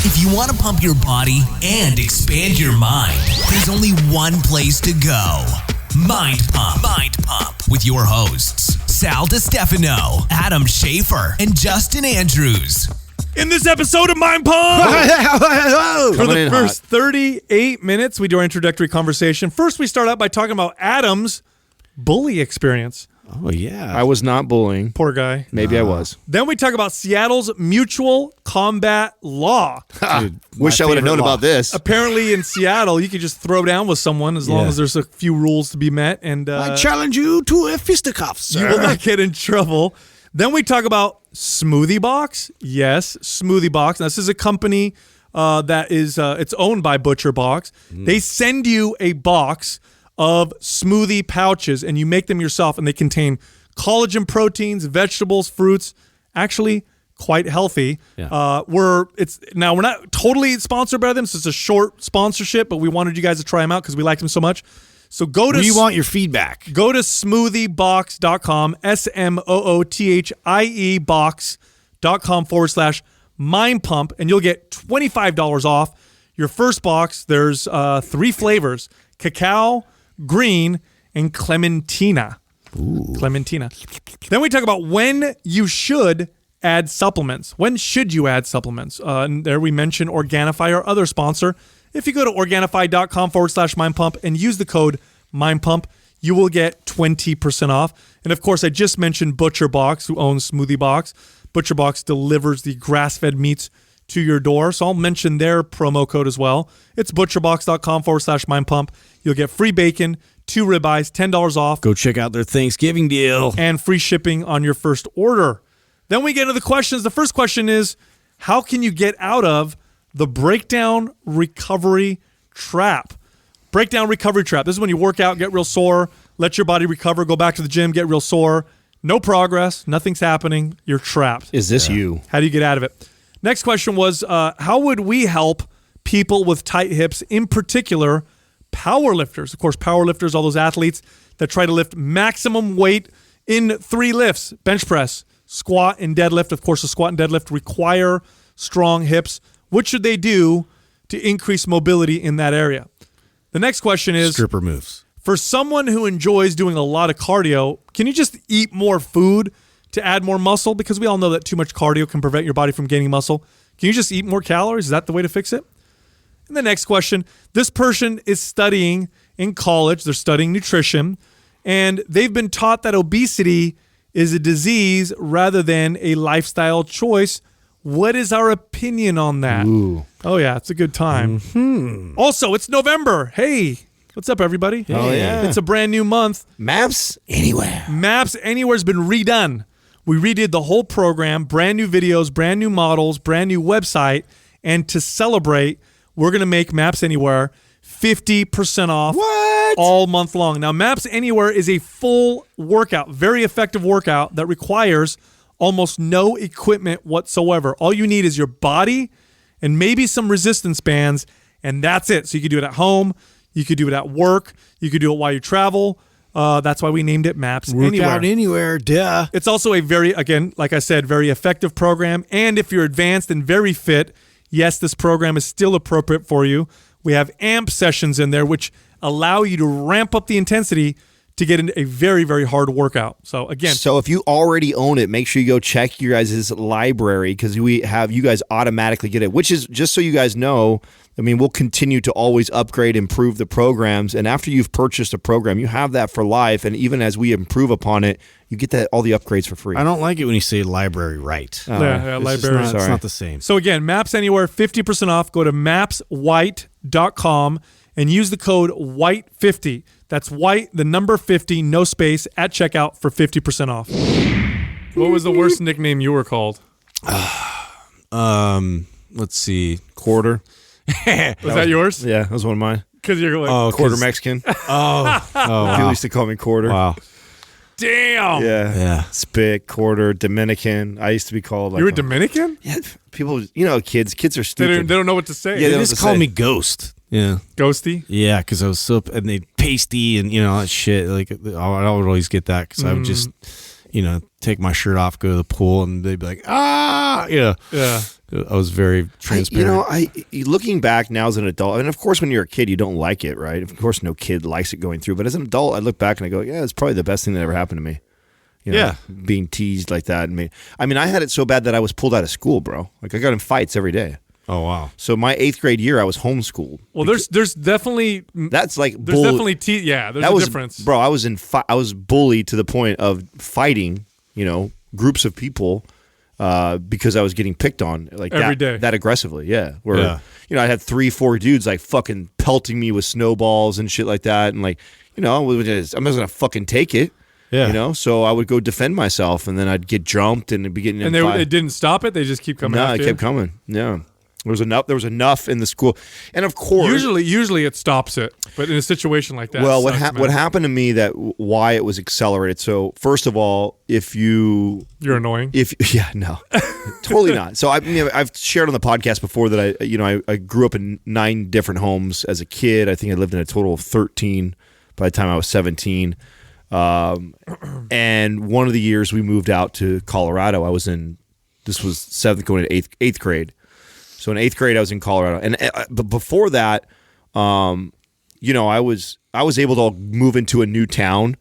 If you want to pump your body and expand your mind, there's only one place to go. Mind Pump. Mind Pump with your hosts, Sal DiStefano, Adam Schaefer, and Justin Andrews. In this episode of Mind Pump, for the first 38 minutes, we do our introductory conversation. First, we start out by talking about Adam's bully experience. Oh, yeah. I was not bullying. Poor guy. Maybe I was. Then we talk about Seattle's mutual combat law. Dude, wish I would have known about this. Apparently in Seattle, you can just throw down with someone as long as there's a few rules to be met. And I challenge you to a fisticuffs, sir. You will not get in trouble. Then we talk about Smoothie Box. Yes, Smoothie Box. Now, this is a company that is it's owned by Butcher Box. They send you a box of smoothie pouches, and you make them yourself, and they contain collagen proteins, vegetables, fruits. Actually, quite healthy. Yeah. We're not totally sponsored by them, so it's a short sponsorship, but we wanted you guys to try them out because we liked them so much. So we want your feedback. Go to smoothhiebox.com, SMOOTHIE box.com/mind pump, and you'll get $25 off your first box. There's 3 flavors: cacao, green, and clementina. Ooh. Clementina. Then we talk about when you should add supplements. When should you add supplements? And there we mention Organifi, our other sponsor. If you go to Organifi.com/mindpump and use the code mindpump, you will get 20% off. And of course, I just mentioned Butcher Box, who owns Smoothie Box. Butcher Box delivers the grass-fed meats to your door. So I'll mention their promo code as well. It's butcherbox.com/mindpump. You'll get free bacon, 2 ribeyes, $10 off. Go check out their Thanksgiving deal. And free shipping on your first order. Then we get into the questions. The first question is, how can you get out of the breakdown recovery trap? Breakdown recovery trap. This is when you work out, get real sore, let your body recover, go back to the gym, get real sore. No progress. Nothing's happening. You're trapped. Is this you? How do you get out of it? Next question was, how would we help people with tight hips, in particular, powerlifters? Of course, powerlifters, all those athletes that try to lift maximum weight in 3 lifts: bench press, squat, and deadlift. Of course, the squat and deadlift require strong hips. What should they do to increase mobility in that area? The next question is, stripper moves. For someone who enjoys doing a lot of cardio, can you just eat more food to add more muscle? Because we all know that too much cardio can prevent your body from gaining muscle. Can you just eat more calories? Is that the way to fix it? And the next question, this person is studying in college. They're studying nutrition, and they've been taught that obesity is a disease rather than a lifestyle choice. What is our opinion on that? Ooh. Oh, yeah, it's a good time. Mm-hmm. Also, it's November. Hey, what's up, everybody? Oh, yeah. It's a brand new month. Maps Anywhere. Maps Anywhere has been redone. We redid the whole program, brand new videos, brand new models, brand new website, and to celebrate, we're going to make Maps Anywhere 50% off all month long. Now, Maps Anywhere is a full workout, very effective workout that requires almost no equipment whatsoever. All you need is your body and maybe some resistance bands, and that's it. So you can do it at home. You could do it at work. You could do it while you travel. That's why we named it Maps Anywhere. Workout anywhere, duh. It's also a very, again, like I said, very effective program. And if you're advanced and very fit, yes, this program is still appropriate for you. We have AMP sessions in there, which allow you to ramp up the intensity to get into a very, very hard workout. So again, So if you already own it, make sure you go check your guys' library, because we have you guys automatically get it, which is, just so you guys know, I mean, we'll continue to always upgrade, improve the programs. And after you've purchased a program, you have that for life. And even as we improve upon it, you get all the upgrades for free. I don't like it when you say library right. library. It's not the same. So again, Maps Anywhere, 50% off. Go to mapswhite.com and use the code WHITE50. That's white, the number 50, no space, at checkout for 50% off. What was the worst nickname you were called? Let's see. Quarter. Was that yours? Yeah, that was one of mine. Because you're like, Quarter Mexican. People used to call me Quarter. Wow. damn. Yeah. Spit, Quarter, Dominican. I used to be called like you were Dominican? Yeah, people, kids are They stupid. don't know what to say. Yeah, They just called me Ghost. Yeah. Ghosty? Yeah, because I was so, and they pasty and, all that shit. Like, I would always get that because I would just, take my shirt off, go to the pool, and they'd be like, ah, Yeah. I was very transparent. Looking back now as an adult, and of course when you're a kid you don't like it, right? Of course no kid likes it going through, but as an adult I look back and I go, yeah, it's probably the best thing that ever happened to me. Being teased like that. And I had it so bad that I was pulled out of school, bro. Like I got in fights every day. Oh wow! So my 8th grade year, I was homeschooled. Well, there's definitely that's like there's definitely there's a difference, bro. I was bullied to the point of fighting, groups of people, because I was getting picked on like every day that aggressively. Yeah, I had 3-4 dudes like fucking pelting me with snowballs and shit like that, and like I'm not gonna fucking take it. Yeah. So I would go defend myself, and then I'd get jumped and be getting. And it didn't stop it. They just keep coming. No, it kept coming. Yeah. There was enough in the school, and of course, usually it stops it. But in a situation like that, well, what happened to me why it was accelerated. So first of all, you're annoying. Totally not. So I've shared on the podcast before that I grew up in 9 different homes as a kid. I think I lived in a total of 13 by the time I was 17. And one of the years we moved out to Colorado, this was 7th going to 8th grade. So in 8th grade, I was in Colorado, and but before that, I was able to move into a new town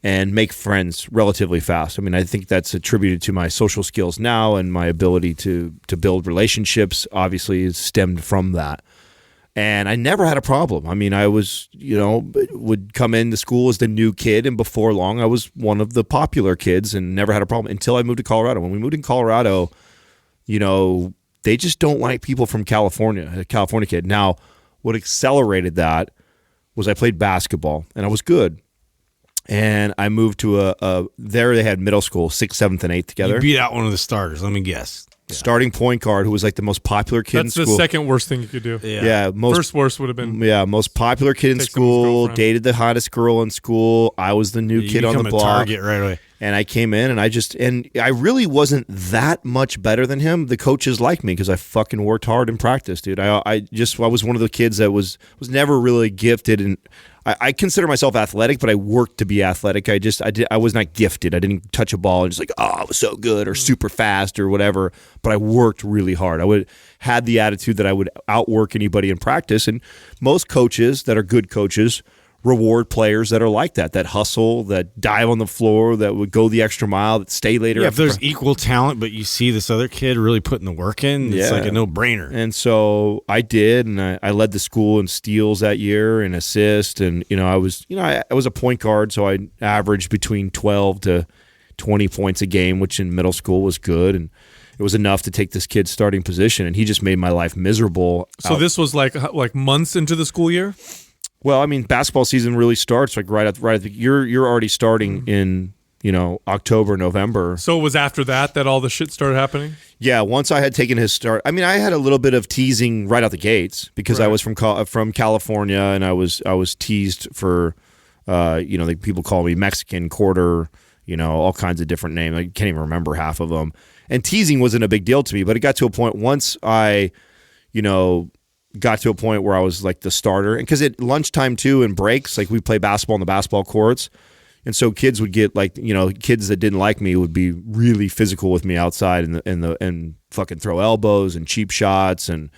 and make friends relatively fast. I mean, I think that's attributed to my social skills now, and my ability to build relationships. Obviously, is stemmed from that. And I never had a problem. I mean, I was, would come into school as the new kid, and before long, I was one of the popular kids, and never had a problem until I moved to Colorado. When we moved in Colorado, they just don't like people from California, a California kid. Now, what accelerated that was I played basketball, and I was good. And I moved to there they had middle school, 6th, 7th, and 8th together. You beat out one of the starters, let me guess. Yeah. Starting point guard, who was like the most popular kid in school. That's the second worst thing you could do. Yeah. First worst would have been. Yeah, most popular kid in school, dated the hottest girl in school. I was the new kid on the block. Target right away. And I came in, and I really wasn't that much better than him. The coaches liked me because I fucking worked hard in practice, dude. I was one of the kids that was never really gifted, and I consider myself athletic, but I worked to be athletic. I was not gifted. I didn't touch a ball and just like, oh, I was so good or super fast or whatever. But I worked really hard. I had the attitude that I would outwork anybody in practice. And most coaches that are good coaches reward players that are like that hustle, that dive on the floor, that would go the extra mile, that stay later. Yeah, if there's equal talent, but you see this other kid really putting the work in, it's like a no-brainer. And so I did, and I led the school in steals that year and assists, and I was a point guard, so I averaged between 12 to 20 points a game, which in middle school was good, and it was enough to take this kid's starting position, and he just made my life miserable. So this was like months into the school year? Well, I mean, basketball season really starts like right at the you're already starting in October, November. So it was after that all the shit started happening? Yeah, once I had taken his start. I mean, I had a little bit of teasing right out the gates because I was from California, and I was teased for people call me Mexican quarter, all kinds of different names. I can't even remember half of them. And teasing wasn't a big deal to me, but it got to a point once I got to a point where I was like the starter, and because at lunchtime too and breaks, like we play basketball in the basketball courts, and so kids would get like kids that didn't like me would be really physical with me outside and fucking throw elbows and cheap shots, and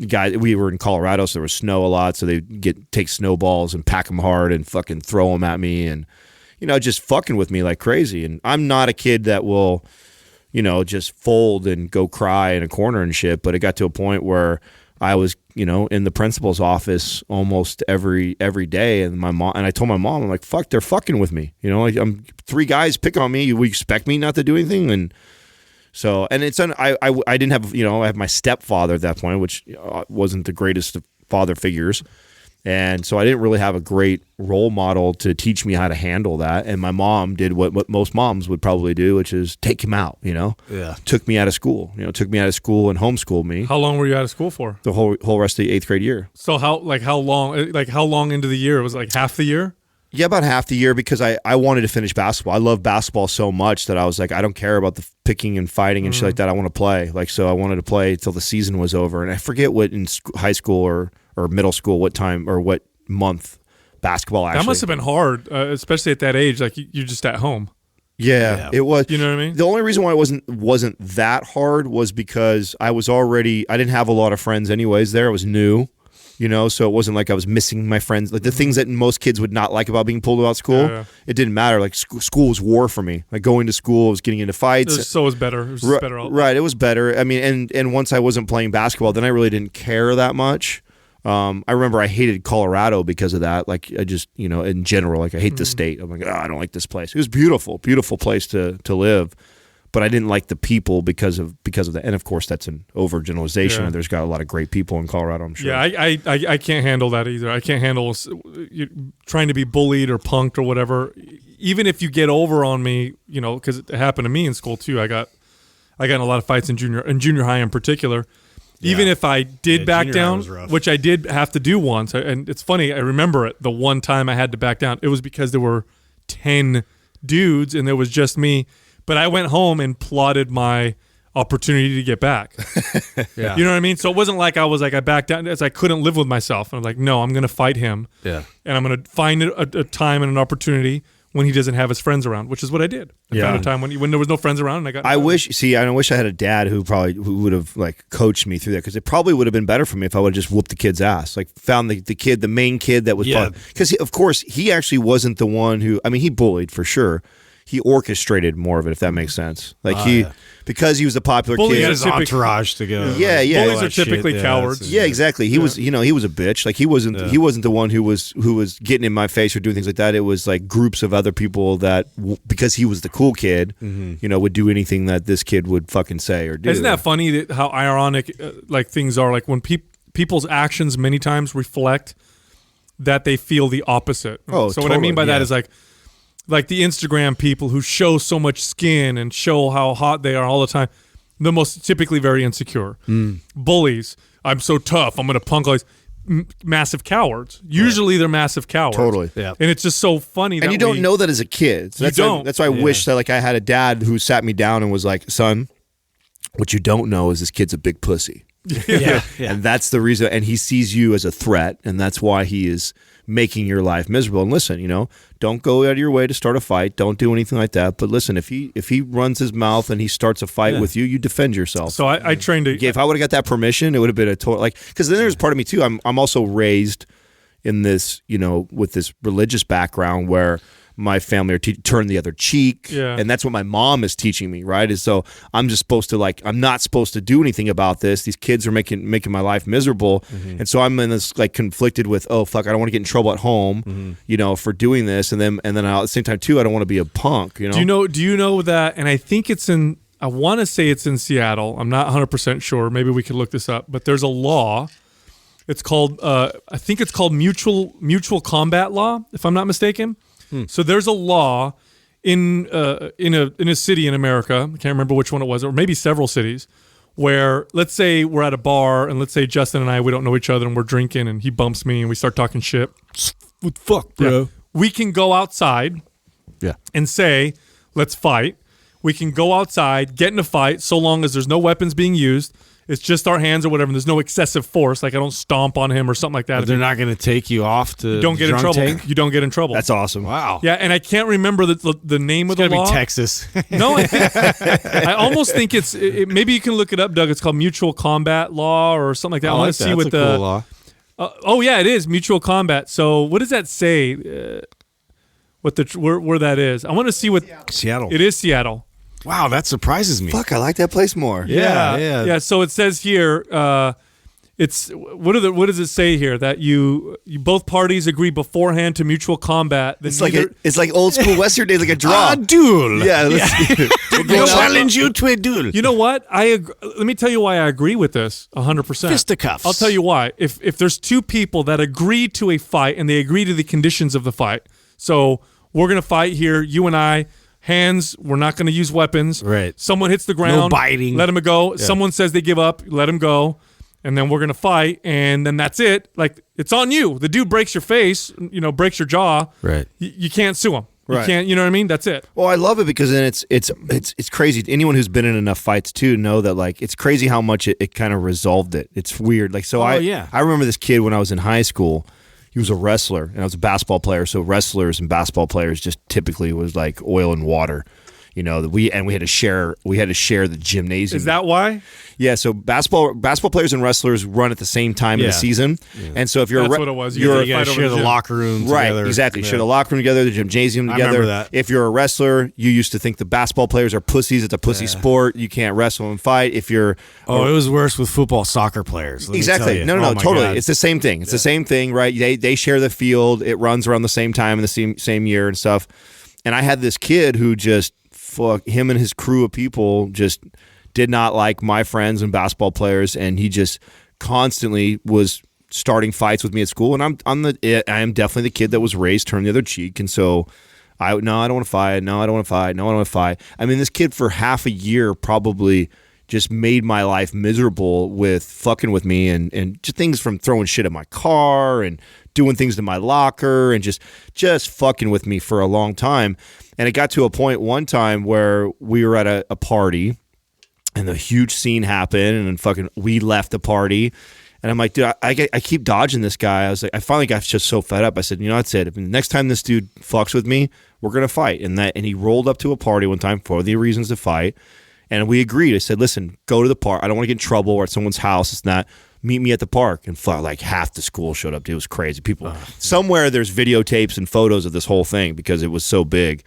guys, we were in Colorado, so there was snow a lot, so they'd take snowballs and pack them hard and fucking throw them at me, and just fucking with me like crazy. And I'm not a kid that will just fold and go cry in a corner and shit, but it got to a point where I was, in the principal's office almost every day, and I told my mom, I'm like, fuck, they're fucking with me. Like I'm 3 guys pick on me. You expect me not to do anything, and so I didn't have I have my stepfather at that point, which wasn't the greatest of father figures. And so I didn't really have a great role model to teach me how to handle that. And my mom did what most moms would probably do, which is take him out, Yeah. Took me out of school, took me out of school and homeschooled me. How long were you out of school for? The whole rest of the 8th grade year. So how long into the year? It was like half the year? Yeah, about half the year, because I wanted to finish basketball. I love basketball so much that I was like, I don't care about the picking and fighting and shit like that. I want to play. So I wanted to play till the season was over. And I forget what in high school or middle school, what time or what month basketball actually. That must have been hard, especially at that age. Like you're just at home. Yeah, it was. You know what I mean? The only reason why it wasn't that hard was because I didn't have a lot of friends anyways there. I was new, so it wasn't like I was missing my friends. Like the things that most kids would not like about being pulled about school, it didn't matter. Like school was war for me. Like going to school, I was getting into fights. So it was better. It was just better. Right, it was better. I mean, and once I wasn't playing basketball, then I really didn't care that much. I remember I hated Colorado because of that. Like I just, in general, like I hate the state. I'm like, I don't like this place. It was beautiful, beautiful place to live, but I didn't like the people because of that. And of course, that's an overgeneralization. Yeah. There's got a lot of great people in Colorado, I'm sure. Yeah, I can't handle that either. I can't handle trying to be bullied or punked or whatever. Even if you get over on me, because it happened to me in school too. I got in a lot of fights in junior high in particular. Even if I did back down, which I did have to do once, and it's funny, I remember it, the one time I had to back down, it was because there were 10 dudes and there was just me. But I went home and plotted my opportunity to get back. Yeah. You know what I mean? So it wasn't like I backed down, as I couldn't live with myself. And I'm like, no, I'm going to fight him. Yeah. And I'm going to find a time and an opportunity when he doesn't have his friends around, which is what I did. I found a time when there was no friends around, and I got. I wish I had a dad who would have like coached me through that, because it probably would have been better for me if I would have just whooped the kid's ass. Like found the main kid that was, because of course he actually wasn't the one who. I mean, he bullied for sure. He orchestrated more of it, if that makes sense. Like because he was a popular He kid. had his entourage to go. Yeah. Bullies are typically cowards. Yeah, exactly. He was, he was a bitch. Like he wasn't the one who was getting in my face or doing things like that. It was like groups of other people that, because he was the cool kid, would do anything that this kid would fucking say or do. Isn't that funny how ironic like things are? Like when people's actions many times reflect that they feel the opposite. Oh, so what I mean by that is like the Instagram people who show so much skin and show how hot they are all the time, the most typically very insecure. Bullies, I'm so tough, I'm going to punk all these massive cowards. Usually they're massive cowards. Totally. Yeah. And it's just so funny. And you don't know that as a kid. So that's why I wish that like I had a dad who sat me down and was like, son, what you don't know is this kid's a big pussy. Yeah. And that's the reason, and he sees you as a threat, and that's why he is making your life miserable. And listen, don't go out of your way to start a fight. Don't do anything like that. But listen, if he runs his mouth and he starts a fight with you, you defend yourself. So I trained to. If I would have got that permission, it would have been a total, like, because then there's part of me too. I'm also raised in this, with this religious background where my family are turn the other cheek, and that's what my mom is teaching me, right? Is so I'm just supposed to I'm not supposed to do anything about this. These kids are making my life miserable, and so I'm in this conflicted with, oh fuck, I don't want to get in trouble at home, for doing this, and then at the same time too, I don't want to be a punk, Do you know that? And I think I want to say it's in Seattle. I'm not 100% sure. Maybe we could look this up. But there's a law. It's called I think it's called mutual combat law, if I'm not mistaken. So there's a law in a city in America, I can't remember which one it was, or maybe several cities, where let's say we're at a bar and let's say Justin and I, we don't know each other and we're drinking and he bumps me and we start talking shit. What the fuck, bro? Yeah. We can go outside and say, let's fight. We can go outside, get in a fight, so long as there's no weapons being used. It's just our hands or whatever, and there's no excessive force. Like I don't stomp on him or something like that. But they're not going to take you off to. You don't get in trouble. Tank? You don't get in trouble. That's awesome. Wow. Yeah, and I can't remember the name of the law. It's going to be Texas. No, I almost think it's. Maybe you can look it up, Doug. It's called mutual combat law or something like that. I want to see what the. Cool law. Oh yeah, it is mutual combat. So what does that say? Where that is? I want to see what Seattle. It is Seattle. Wow, that surprises me. Fuck, I like that place more. Yeah. So it says here, it's what does it say here? That you both parties agree beforehand to mutual combat. It's like old school Western days, like a draw. A duel. Yeah. We'll challenge you to a duel. You know what? Let me tell you why I agree with this 100%. Fisticuffs. I'll tell you why. If there's two people that agree to a fight and they agree to the conditions of the fight, so we're gonna fight here, you and I. Hands, we're not going to use weapons. Right. Someone hits the ground. No biting. Let him go. Yeah. Someone says they give up. Let him go. And then we're going to fight. And then that's it. Like, it's on you. The dude breaks your face, breaks your jaw. Right. You can't sue him. Right. You can't, you know what I mean? That's it. Well, I love it because then it's crazy. Anyone who's been in enough fights too know that like it's crazy how much it kind of resolved it. It's weird. Like, so I remember this kid when I was in high school. He was a wrestler, and I was a basketball player, so wrestlers and basketball players just typically was like oil and water. we had to share the gymnasium. Is that why? Yeah, so basketball players and wrestlers run at the same time in the season, and so if you're That's what it was. You gotta share the locker room right, together. exactly. Yeah. Share the locker room together, the gymnasium together. I remember that. If you're a wrestler, you used to think the basketball players are pussies. It's a pussy sport. You can't wrestle and fight. If you're it was worse with football, soccer players. Let me tell exactly. you. No, Oh my totally. God. It's the same thing. It's the same thing, right? They share the field. It runs around the same time in the same year and stuff. And I had this kid who just him and his crew of people just did not like my friends and basketball players, and he just constantly was starting fights with me at school. And I am definitely the kid that was raised turn the other cheek, and so I don't want to fight. No, I don't want to fight. No, I don't want to fight. I mean, this kid for half a year probably just made my life miserable with fucking with me and just things from throwing shit at my car and doing things to my locker and just fucking with me for a long time. And it got to a point one time where we were at a party and the huge scene happened and fucking we left the party. And I'm like, dude, I keep dodging this guy. I was like, I finally got just so fed up. I said, that's it. If the next time this dude fucks with me, we're going to fight. And he rolled up to a party one time for the reasons to fight. And we agreed. I said, listen, go to the park. I don't want to get in trouble or at someone's house. It's not. Meet me at the park. And like half the school showed up. Dude, it was crazy. People, somewhere there's videotapes and photos of this whole thing because it was so big.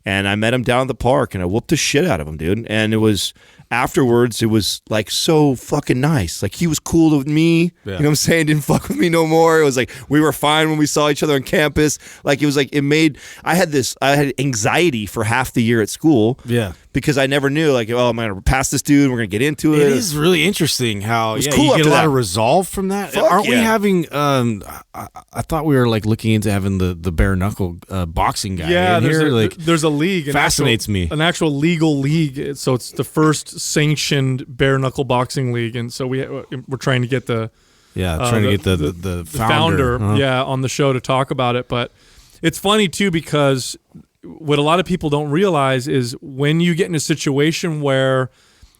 And I met him down at the park and I whooped the shit out of him, dude. And it was afterwards, it was like so fucking nice. Like he was cool with me. Yeah. You know what I'm saying? Didn't fuck with me no more. It was like we were fine when we saw each other on campus. Like it was like I had anxiety for half the year at school. Yeah. Because I never knew, like, oh, I'm going to pass this dude. We're going to get into it. It is really interesting how cool you get after a lot that. of resolve from that. Fuck Aren't we yeah. having? I thought we were like looking into having the bare knuckle boxing guy. Yeah, in there's a league. Fascinates me. An actual legal league. So it's the first sanctioned bare knuckle boxing league, and so we're trying to get the trying to get the founder on the show to talk about it. But it's funny too because what a lot of people don't realize is when you get in a situation where,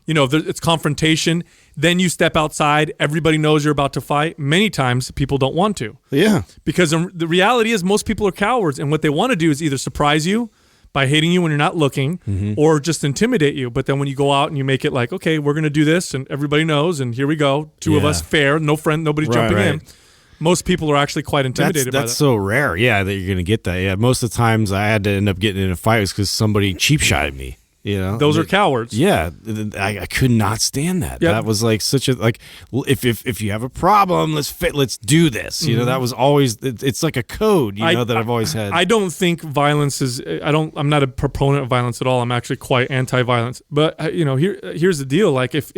it's confrontation, then you step outside, everybody knows you're about to fight. Many times people don't want to. Yeah. Because the reality is most people are cowards, and what they want to do is either surprise you by hating you when you're not looking or just intimidate you. But then when you go out and you make it like, okay, we're going to do this and everybody knows and here we go, two of us, fair, nobody jumping in. Most people are actually quite intimidated by that. That's so rare, that you're going to get that. Yeah, most of the times I had to end up getting in a fight because somebody cheap shotted me. Those are cowards. Yeah, I could not stand that. Yep. That was like such a if you have a problem, let's do this. That was always it's like a code. That I've always had. I don't think violence is. I'm not a proponent of violence at all. I'm actually quite anti-violence. But here's the deal. Like if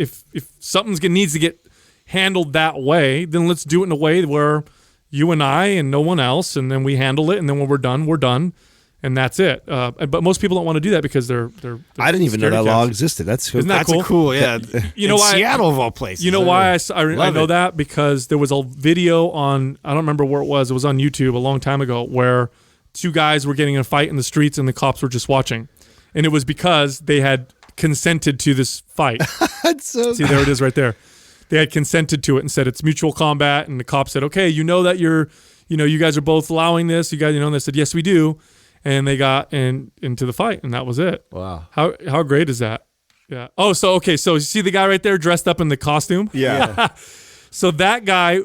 something needs to get handled that way, then let's do it in a way where you and I and no one else, and then we handle it, and then when we're done, and that's it. But most people don't want to do that because they're I didn't even know that law existed. That's Isn't that cool? Cool. Yeah, you know why Seattle of all places. You know why I know it. that? Because there was a video on, I don't remember where it was on YouTube a long time ago, where two guys were getting in a fight in the streets and the cops were just watching, and it was because they had consented to this fight. That's so See, there it is right there. They had consented to it and said it's mutual combat, and the cop said, okay, that you guys are both allowing this, you guys, and they said, yes, we do. And they got into the fight, and that was it. Wow. How great is that? Yeah. Oh, so you see the guy right there dressed up in the costume? Yeah. So that guy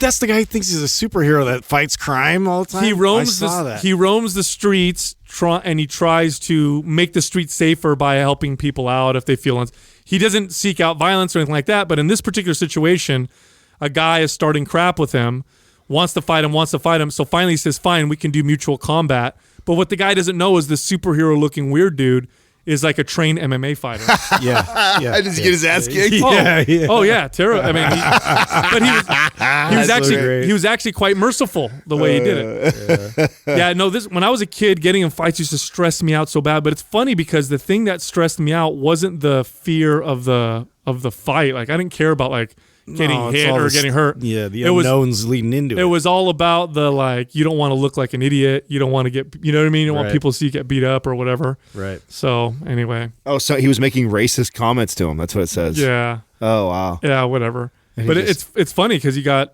that's the guy who thinks he's a superhero that fights crime all the time. He roams the streets and he tries to make the streets safer by helping people out if they feel he doesn't seek out violence or anything like that, but in this particular situation, a guy is starting crap with him, wants to fight him, so finally he says, fine, we can do mutual combat. But what the guy doesn't know is this superhero-looking weird dude is like a trained MMA fighter. Yeah. I just get his ass kicked. Oh yeah, terrible. I mean, he was actually quite merciful the way he did it. Yeah, no, when I was a kid, getting in fights used to stress me out so bad. But it's funny because the thing that stressed me out wasn't the fear of the fight. Like I didn't care about getting hit or getting hurt. Yeah, the unknowns leading into it. It was all about you don't want to look like an idiot. You don't want to get, you know what I mean? You don't want people to see you get beat up or whatever. Right. So anyway. Oh, so he was making racist comments to him. That's what it says. Yeah. Oh, wow. Yeah, whatever. But it's funny because he got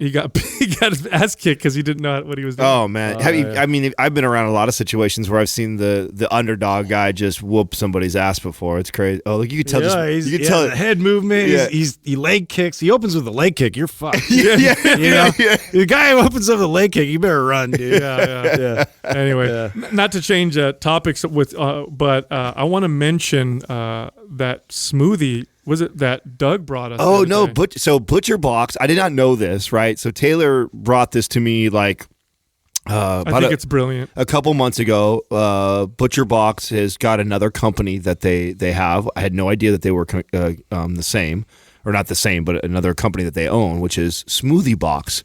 got his ass kicked because he didn't know what he was doing. Oh man, I mean, I've been around a lot of situations where I've seen the underdog guy just whoop somebody's ass before. It's crazy. Oh, like you could tell. You could tell the head movement. Yeah. He leg kicks. He opens with a leg kick. You're fucked. yeah. The guy who opens up the leg kick, you better run, dude. Yeah. Anyway, not to change topics but I want to mention that smoothie. Was it that Doug brought us? Oh no, so Butcher Box. I did not know this, right? So Taylor brought this to me like I think it's brilliant. A couple months ago. Butcher Box has got another company that they have. I had no idea that they were the same, or not the same, but another company that they own, which is Smoothie Box,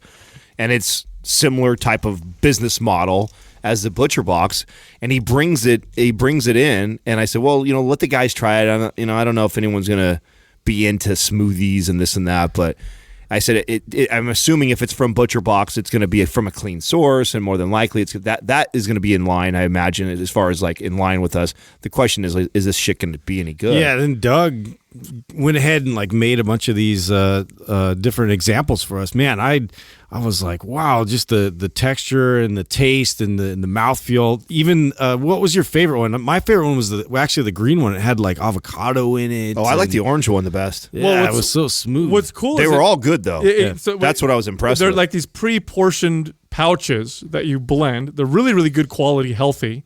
and it's similar type of business model as the Butcher Box, and he brings it in, and I said, well, let the guys try it. I don't know if anyone's gonna be into smoothies and this and that, but I said I'm assuming if it's from Butcher Box, it's going to be from a clean source, and more than likely it's that is going to be in line. I imagine, as far as like in line with us. The question is this shit going to be any good? Yeah. Then Doug went ahead and like made a bunch of these different examples for us. Man, I was like, wow, just the texture and the taste and the mouthfeel. Even what was your favorite one? My favorite one was actually the green one. It had like avocado in it. Oh, I like the orange one the best. Yeah, well, it was so smooth. What's cool they is were all good though. So that's what I was impressed they're with. like these pre-portioned pouches that you blend. They're really, really good quality, healthy.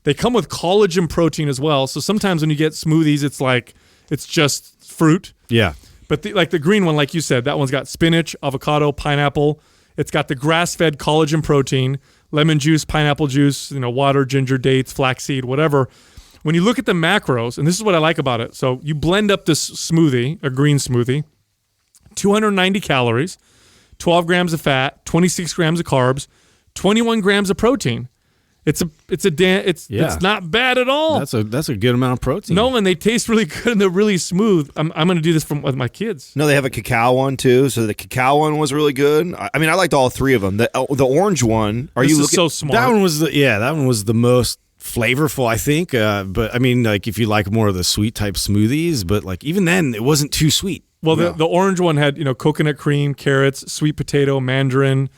They come with collagen protein as well. So sometimes when you get smoothies, it's just fruit. Yeah. But the green one, like you said, that one's got spinach, avocado, pineapple. It's got the grass-fed collagen protein, lemon juice, pineapple juice, water, ginger, dates, flaxseed, whatever. When you look at the macros, and this is what I like about it. So you blend up this smoothie, a green smoothie, 290 calories, 12 grams of fat, 26 grams of carbs, 21 grams of protein. It's not bad at all. That's a good amount of protein. No, and they taste really good and they're really smooth. I'm going to do this with my kids. No, they have a cacao one too. So the cacao one was really good. I mean, I liked all three of them. The orange one. So smart? That one was the most flavorful, I think. But I mean, like if you like more of the sweet type smoothies, but like even then, it wasn't too sweet. Well, the orange one had coconut cream, carrots, sweet potato, mandarin.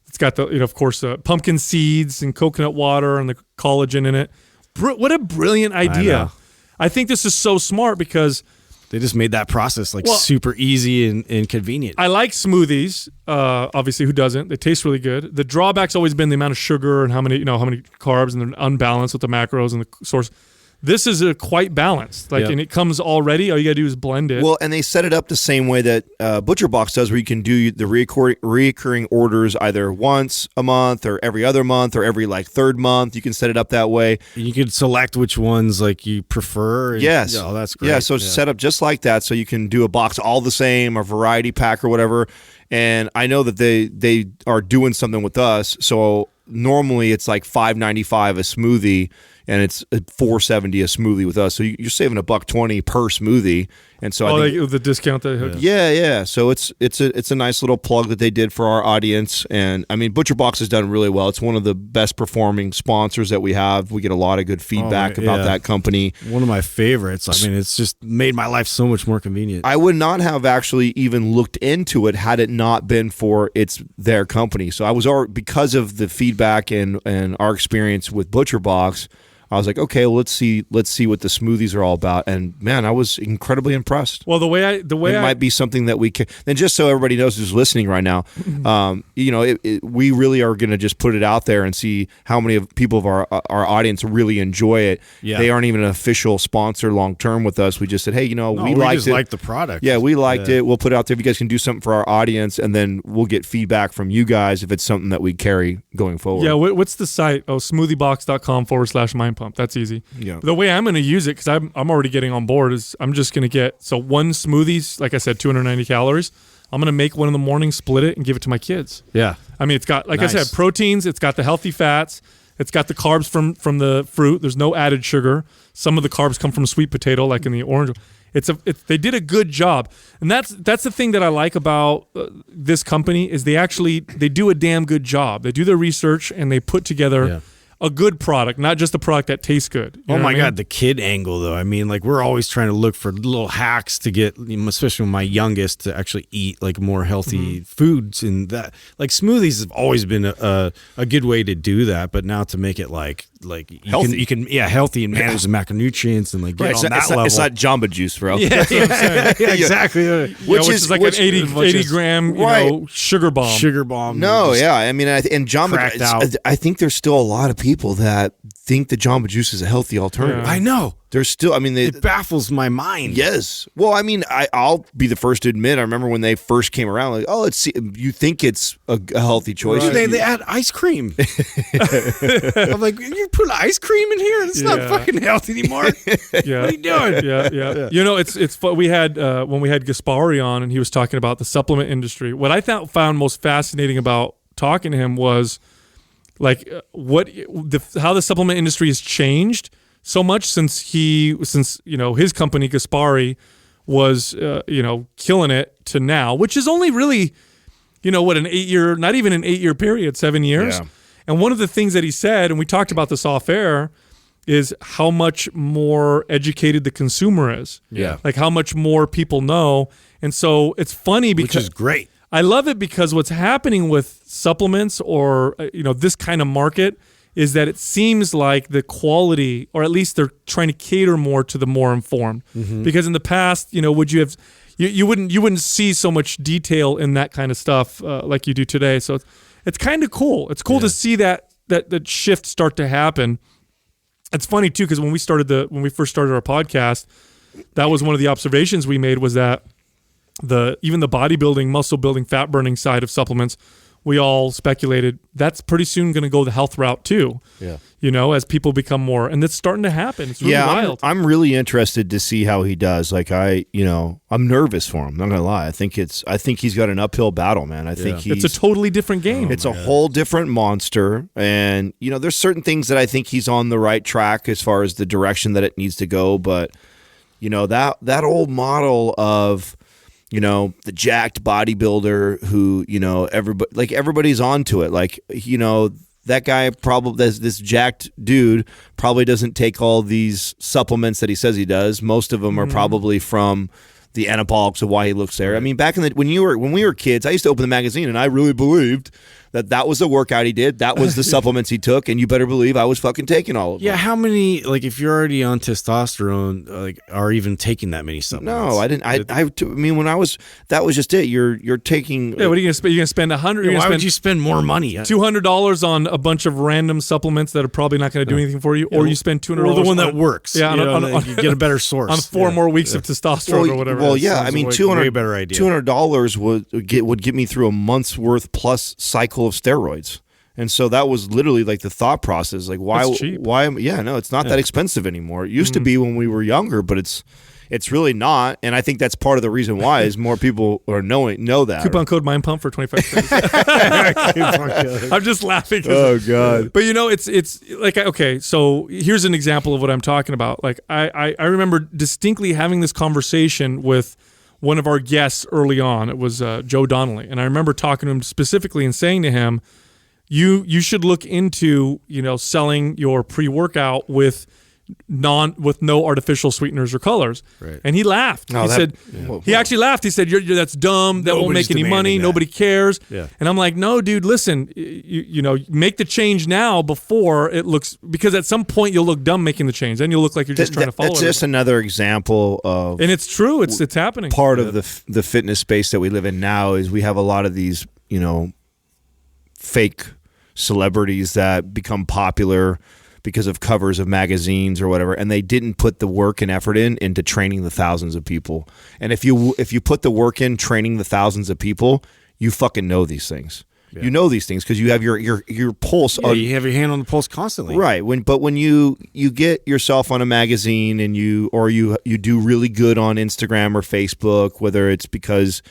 It's got the of course pumpkin seeds and coconut water and the collagen in it. What a brilliant idea! I think this is so smart because they just made that process super easy and convenient. I like smoothies. Obviously, who doesn't? They taste really good. The drawback's always been the amount of sugar and how many carbs, and they're unbalanced with the macros and the source. This is quite balanced, and it comes already. All you gotta do is blend it. Well, and they set it up the same way that Butcher Box does, where you can do the reoccurring orders either once a month or every other month or every third month. You can set it up that way. You can select which ones you prefer. Yes. Oh, that's great. Yeah, so it's set up just like that, so you can do a box all the same or variety pack or whatever. And I know that they are doing something with us. So normally it's like $5.95 a smoothie. And it's $4.70 a smoothie with us, so you're saving $1.20 per smoothie. And so I think the discount they had. Yeah. So it's a nice little plug that they did for our audience. And I mean, Butcher Box has done really well. It's one of the best performing sponsors that we have. We get a lot of good feedback about that company. One of my favorites. I mean, it's just made my life so much more convenient. I would not have actually even looked into it had it not been for their company. So I was already, because of the feedback and our experience with Butcher Box, I was like, okay, well, let's see what the smoothies are all about. And man, I was incredibly impressed. Well, the way it might be something that we can. And just so everybody knows who's listening right now, we really are going to just put it out there and see how many of people of our audience really enjoy it. Yeah. They aren't even an official sponsor long term with us. We just said, hey, we liked it. Like the product. Yeah, we liked it. We'll put it out there. If you guys can do something for our audience, and then we'll get feedback from you guys if it's something that we carry going forward. Yeah. What's the site? Oh, smoothiebox.com/mind pump. That's easy. Yeah. The way I'm going to use it, because I'm already getting on board, is I'm just going to get one smoothies, like I said, 290 calories. I'm going to make one in the morning, split it, and give it to my kids. Yeah. I mean, it's got, like I said, proteins. It's got the healthy fats. It's got the carbs from the fruit. There's no added sugar. Some of the carbs come from sweet potato, like in the orange. They did a good job, and that's the thing that I like about this company is they do a damn good job. They do their research and they put together a good product, not just a product that tastes good. You know Oh my what I mean? God, the kid angle though. I mean, like we're always trying to look for little hacks to get, especially my youngest, to actually eat like more healthy foods, and that like smoothies have always been a good way to do that. But now to make it like Healthy. you can healthy and manage the macronutrients and like get on that level. It's not Jamba Juice, bro. yeah, exactly. Which is like an 80 gram, sugar bomb. Sugar bomb. No, yeah. I mean, and Jamba, Cracked out. I think there's still a lot of people that think the Jamba Juice is a healthy alternative. Yeah. I know. There's still, I mean, It baffles my mind. yes. Well, I mean, I'll be the first to admit, I remember when they first came around, like, oh, you think it's a healthy choice. Dude, they add ice cream. I'm like, you put ice cream in here? It's not fucking healthy anymore. Yeah. What are you doing? Yeah. You know, it's fun. We had when we had Gaspari on, and he was talking about the supplement industry. What I found most fascinating about talking to him was like how the supplement industry has changed so much since his company Gaspari was killing it to now, which is only really not even an 8 year period, 7 years. Yeah. And one of the things that he said, and we talked about this off air, is how much more educated the consumer is. Yeah. Like how much more people know. And so it's funny because Which is great. I love it because what's happening with supplements or this kind of market is that it seems like the quality, or at least they're trying to cater more to the more informed. Because in the past, would you have you wouldn't see so much detail in that kind of stuff like you do today. So it's kind of cool. It's cool to see that shift start to happen. It's funny too because when we first started our podcast, that was one of the observations we made was that even the bodybuilding, muscle building, fat burning side of supplements, we all speculated that's pretty soon going to go the health route too. Yeah. As people become more, and it's starting to happen. It's really wild. I'm really interested to see how he does. Like I'm nervous for him. I'm not gonna lie. I think he's got an uphill battle, man. I think it's a totally different game. It's a whole different monster, and there's certain things that I think he's on the right track as far as the direction that it needs to go. But that old model of the jacked bodybuilder who everybody's onto it. Like that guy probably this jacked dude probably doesn't take all these supplements that he says he does. Most of them are probably from the anabolics of why he looks there. I mean, back when we were kids, I used to open the magazine and I really believed that was the workout he did. That was the supplements he took, and you better believe I was fucking taking all of them. Yeah, how many, like, if you're already on testosterone, like, are even taking that many supplements? No, I didn't. I mean, when I was, that was just it. You're taking. Yeah, what are you gonna spend? You're gonna spend $100. Why would you spend more money? $200 on a bunch of random supplements that are probably not going to do anything for you, or you spend $200 or the one that works. Yeah, you get a better source on 4 more weeks of testosterone or whatever. Well, yeah, I mean, way better idea. $200 would get me through a month's worth plus cycle of steroids. And so that was literally like the thought process. Like, why? It's cheap. Why? Yeah, no, it's not that expensive anymore. It used to be when we were younger, but it's really not. And I think that's part of the reason why is more people know that. Coupon code MindPump for 25%. I'm just laughing. Oh God! But it's like, okay, so here's an example of what I'm talking about. Like I remember distinctly having this conversation with one of our guests early on. It was Joe Donnelly, and I remember talking to him specifically and saying to him, You should look into selling your pre-workout with no artificial sweeteners or colors. Right. And he laughed. He actually laughed. He said, "That's dumb. That won't make any money. Nobody cares." Yeah. And I'm like, "No, dude. Listen. Make the change now before it looks, because at some point you'll look dumb making the change. Then you'll look like you're just trying to follow." That's just another example of, and it's true. It's happening. Part of the fitness space that we live in now is we have a lot of these fake celebrities that become popular because of covers of magazines or whatever, and they didn't put the work and effort into training the thousands of people. And if you put the work in training the thousands of people, you fucking know these things. Yeah. You know these things because you have your pulse. Yeah, you have your hand on the pulse constantly. Right. When you get yourself on a magazine and you do really good on Instagram or Facebook, whether it's because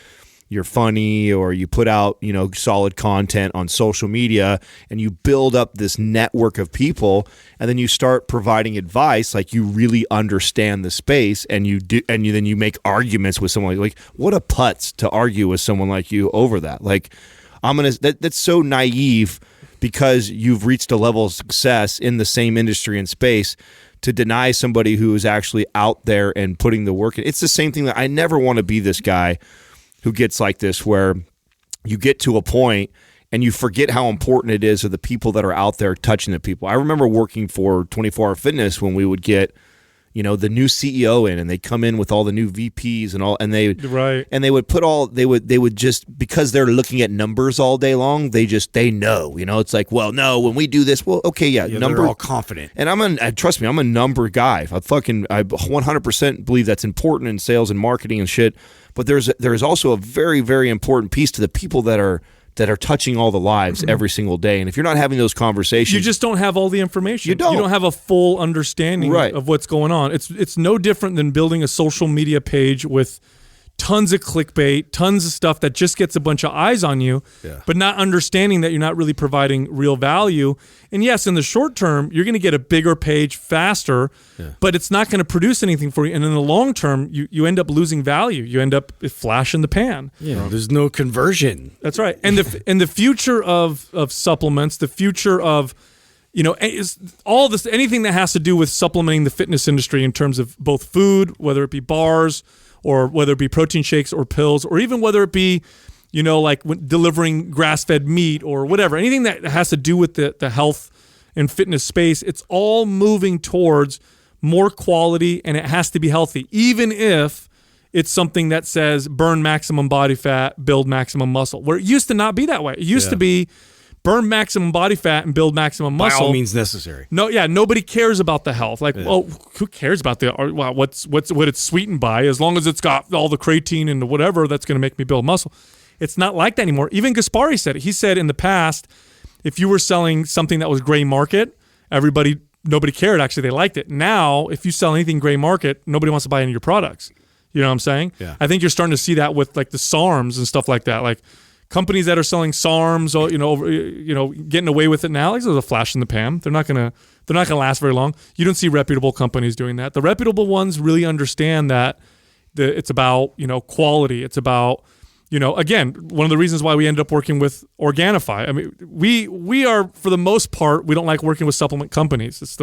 you're funny or you put out, solid content on social media, and you build up this network of people, and then you start providing advice like you really understand the space, and then you make arguments with someone like what a putz to argue with someone like you over that. Like that's so naive because you've reached a level of success in the same industry and space, to deny somebody who is actually out there and putting the work in. It's the same thing that I never want to be this guy who gets like this, where you get to a point and you forget how important it is of the people that are out there touching the people. I remember working for 24 Hour Fitness when we would get, the new CEO in, and they come in with all the new VPs and all, and they would put all, they would just, because they're looking at numbers all day long, they know, it's like, well, no, when we do this, well, okay, number, they're all confident. And trust me, I'm a number guy. I 100% believe that's important in sales and marketing and shit. But there's also a very, very important piece to the people that are touching all the lives every single day. And if you're not having those conversations, you just don't have all the information. You don't have a full understanding of what's going on. It's no different than building a social media page with tons of clickbait, tons of stuff that just gets a bunch of eyes on you, but not understanding that you're not really providing real value. And yes, in the short term, you're going to get a bigger page faster, but it's not going to produce anything for you. And in the long term, you end up losing value. You end up flash in the pan. There's no conversion. That's right. And the future of supplements, the future of is all this, anything that has to do with supplementing the fitness industry in terms of both food, whether it be bars, or whether it be protein shakes or pills, or even whether it be, like delivering grass-fed meat or whatever, anything that has to do with the health and fitness space, it's all moving towards more quality, and it has to be healthy, even if it's something that says burn maximum body fat, build maximum muscle, where it used to not be that way. It used to be burn maximum body fat and build maximum muscle. By all means necessary. Nobody cares about the health. Who cares about what it's sweetened by? As long as it's got all the creatine and whatever that's going to make me build muscle. It's not like that anymore. Even Gaspari said it. He said in the past, if you were selling something that was gray market, nobody cared. Actually, they liked it. Now, if you sell anything gray market, nobody wants to buy any of your products. You know what I'm saying? Yeah. I think you're starting to see that with like the SARMs and stuff like that. Like, companies that are selling SARMs, getting away with it now, like there's a flash in the pan. They're not gonna last very long. You don't see reputable companies doing that. The reputable ones really understand that it's about quality. It's about again, one of the reasons why we ended up working with Organifi. I mean, we are, for the most part, we don't like working with supplement companies. It's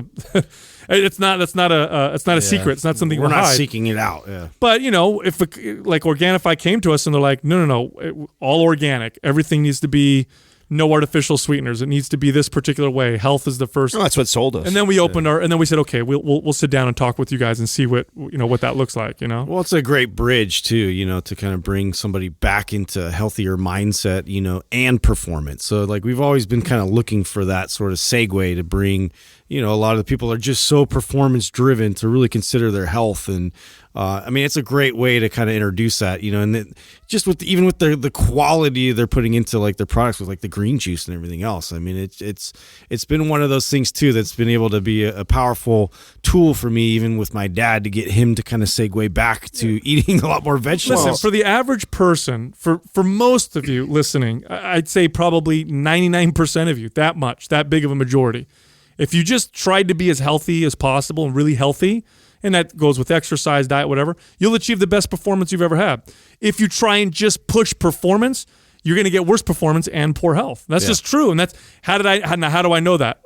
not a secret. It's not something we're not hide. seeking it out. Yeah. But if like Organifi came to us and they're like, no, all organic. Everything needs to be no artificial sweeteners. It needs to be this particular way. Health is the first. No, that's what sold us. And then we opened and then we said, okay, we'll sit down and talk with you guys and see what that looks like. Well, it's a great bridge too, to kind of bring somebody back into a healthier mindset, and performance. So like we've always been kind of looking for that sort of segue to bring, a lot of the people are just so performance driven to really consider their health. And it's a great way to kind of introduce that, and then just with the quality they're putting into like their products with like the green juice and everything else. I mean, it's been one of those things too that's been able to be a powerful tool for me, even with my dad, to get him to kind of segue back to eating a lot more vegetables. Listen, for the average person, for most of you listening, I'd say probably 99% of you, that big of a majority. If you just tried to be as healthy as possible and really healthy, and that goes with exercise, diet, whatever, you'll achieve the best performance you've ever had. If you try and just push performance, you're going to get worse performance and poor health. That's just true. And that's how do I know that?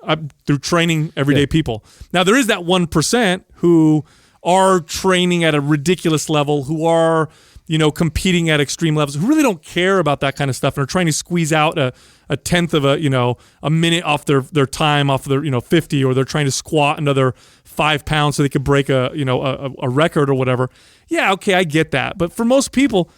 Through training everyday people. Now, there is that 1% who are training at a ridiculous level, who are competing at extreme levels, who really don't care about that kind of stuff and are trying to squeeze out a tenth of a minute off their time, off their 50, or they're trying to squat another 5 pounds so they could break a record or whatever. Yeah, okay, I get that. But for most people,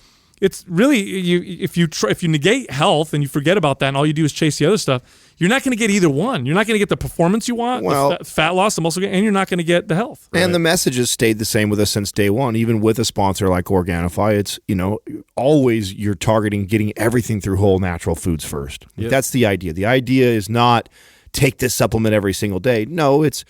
it's really if you negate health and you forget about that and all you do is chase the other stuff, you're not going to get either one. You're not going to get the performance you want, the fat loss, the muscle gain, and you're not going to get the health. Right? And the message has stayed the same with us since day one, even with a sponsor like Organifi. It's, always you're targeting getting everything through whole natural foods first. Yep. That's the idea. The idea is not take this supplement every single day. No, it's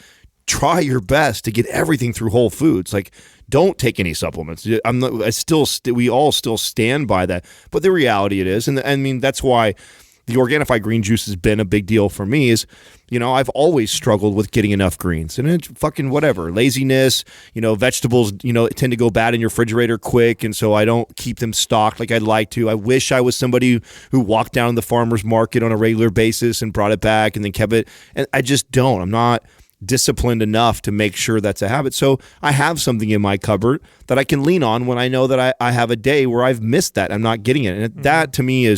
try your best to get everything through whole foods. Like, don't take any supplements. We all still stand by that. But the reality it is, and I mean, that's why the Organifi green juice has been a big deal for me is, I've always struggled with getting enough greens, and it's fucking whatever, laziness, vegetables, tend to go bad in your refrigerator quick. And so I don't keep them stocked like I'd like to. I wish I was somebody who walked down the farmer's market on a regular basis and brought it back and then kept it. And I just don't. I'm not disciplined enough to make sure that's a habit. So I have something in my cupboard that I can lean on when I know that I have a day where I've missed that. I'm not getting it. And that to me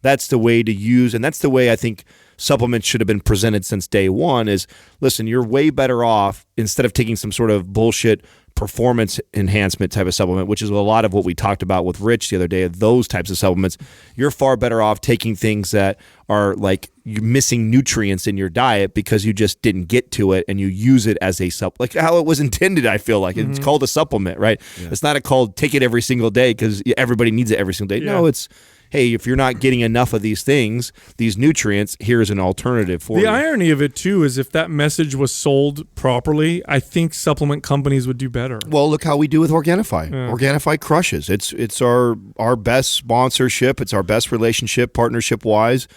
that's the way to use, and that's the way I think supplements should have been presented since day one is, listen, you're way better off instead of taking some sort of bullshit performance enhancement type of supplement, which is a lot of what we talked about with Rich the other day, of those types of supplements. You're far better off taking things that are like you're missing nutrients in your diet because you just didn't get to it and you use it as a like how it was intended. I feel like it's called a supplement, right? Yeah. It's not called take it every single day because everybody needs it every single day. Yeah. No, it's, hey, if you're not getting enough of these things, these nutrients, here's an alternative for you. The irony of it, too, is if that message was sold properly, I think supplement companies would do better. Well, look how we do with Organifi. Yeah. Organifi crushes. It's our best sponsorship. It's our best relationship, partnership-wise.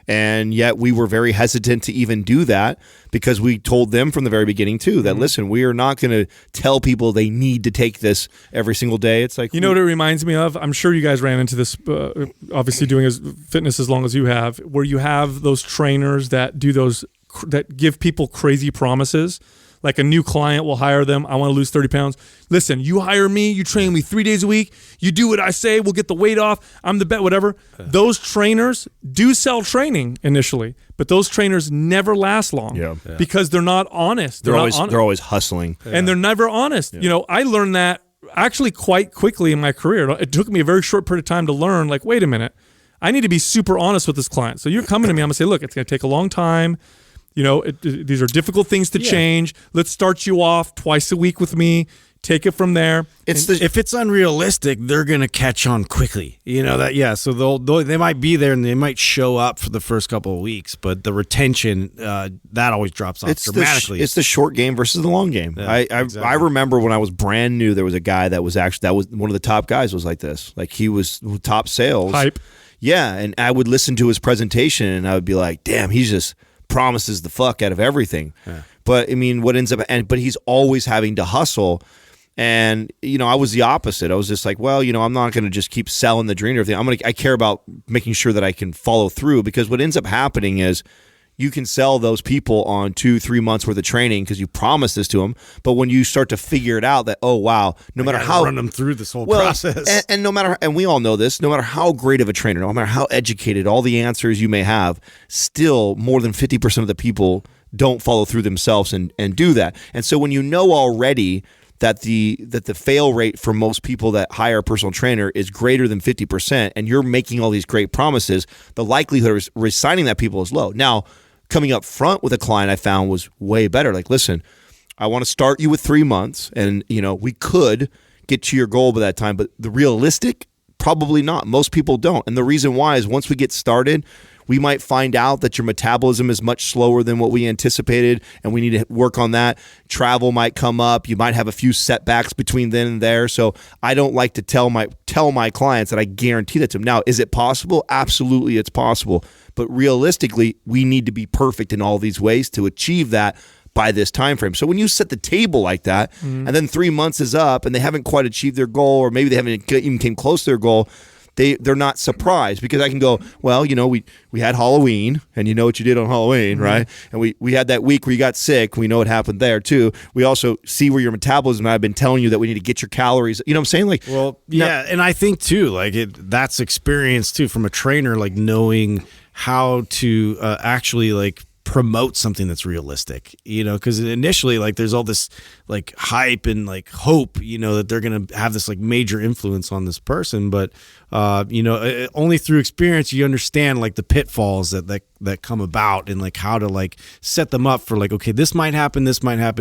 And yet we were very hesitant to even do that because we told them from the very beginning, too, that, listen, we are not going to tell people they need to take this every single day. It's like, you know what it reminds me of? I'm sure you guys ran into this, obviously doing fitness as long as you have, where you have those trainers that do that give people crazy promises. Like a new client will hire them. I want to lose 30 pounds. Listen, you hire me, you train me 3 days a week, you do what I say, we'll get the weight off, I'm the bet, whatever. Those trainers do sell training initially, but those trainers never last long because they're not honest. They're always hustling. And they're never honest. Yeah. I learned that actually quite quickly in my career. It took me a very short period of time to learn, like, wait a minute, I need to be super honest with this client. So you're coming to me, I'm going to say, look, it's going to take a long time. These are difficult things to change. Let's start you off twice a week with me. Take it from there. If it's unrealistic, they're gonna catch on quickly. So they might be there and they might show up for the first couple of weeks, but the retention that always drops off dramatically. It's the short game versus the long game. Yeah, exactly. I remember when I was brand new, there was a guy that was one of the top guys was like this. Like he was top sales. Hype. Yeah, and I would listen to his presentation and I would be like, damn, he's just promises the fuck out of everything. Yeah. But I mean, what ends up, but he's always having to hustle. And, I was the opposite. I was just like, well, I'm not going to just keep selling the dream or everything. I care about making sure that I can follow through, because what ends up happening is you can sell those people on 2-3 months worth of training because you promised this to them. But when you start to figure it out that, oh, wow, no matter how run them through this whole process. And no matter, and we all know this, no matter how great of a trainer, no matter how educated, all the answers you may have, still more than 50% of the people don't follow through themselves and do that. And so when you know already that the fail rate for most people that hire a personal trainer is greater than 50%, and you're making all these great promises, the likelihood of resigning that people is low. Now, coming up front with a client I found was way better. Like, listen, I want to start you with 3 months, and we could get to your goal by that time, but the realistic, probably not. Most people don't. And the reason why is once we get started, we might find out that your metabolism is much slower than what we anticipated, and we need to work on that. Travel might come up. You might have a few setbacks between then and there. So I don't like to tell my clients that I guarantee that to them. Now, is it possible? Absolutely, it's possible. But realistically, we need to be perfect in all these ways to achieve that by this time frame. So when you set the table like that, and then 3 months is up and they haven't quite achieved their goal, or maybe they haven't even came close to their goal, they're not surprised, because I can go, well, we had Halloween, and you know what you did on Halloween, right? And we had that week where you got sick. We know what happened there too. We also see where your metabolism. I've been telling you that we need to get your calories. You know what I'm saying? Like, well, yeah, and I think too, like that's experience too from a trainer, like knowing how to actually like promote something that's realistic, because initially like there's all this like hype and like hope, that they're going to have this like major influence on this person. But, only through experience, you understand like the pitfalls that come about, and like how to like set them up for like, okay, this might happen.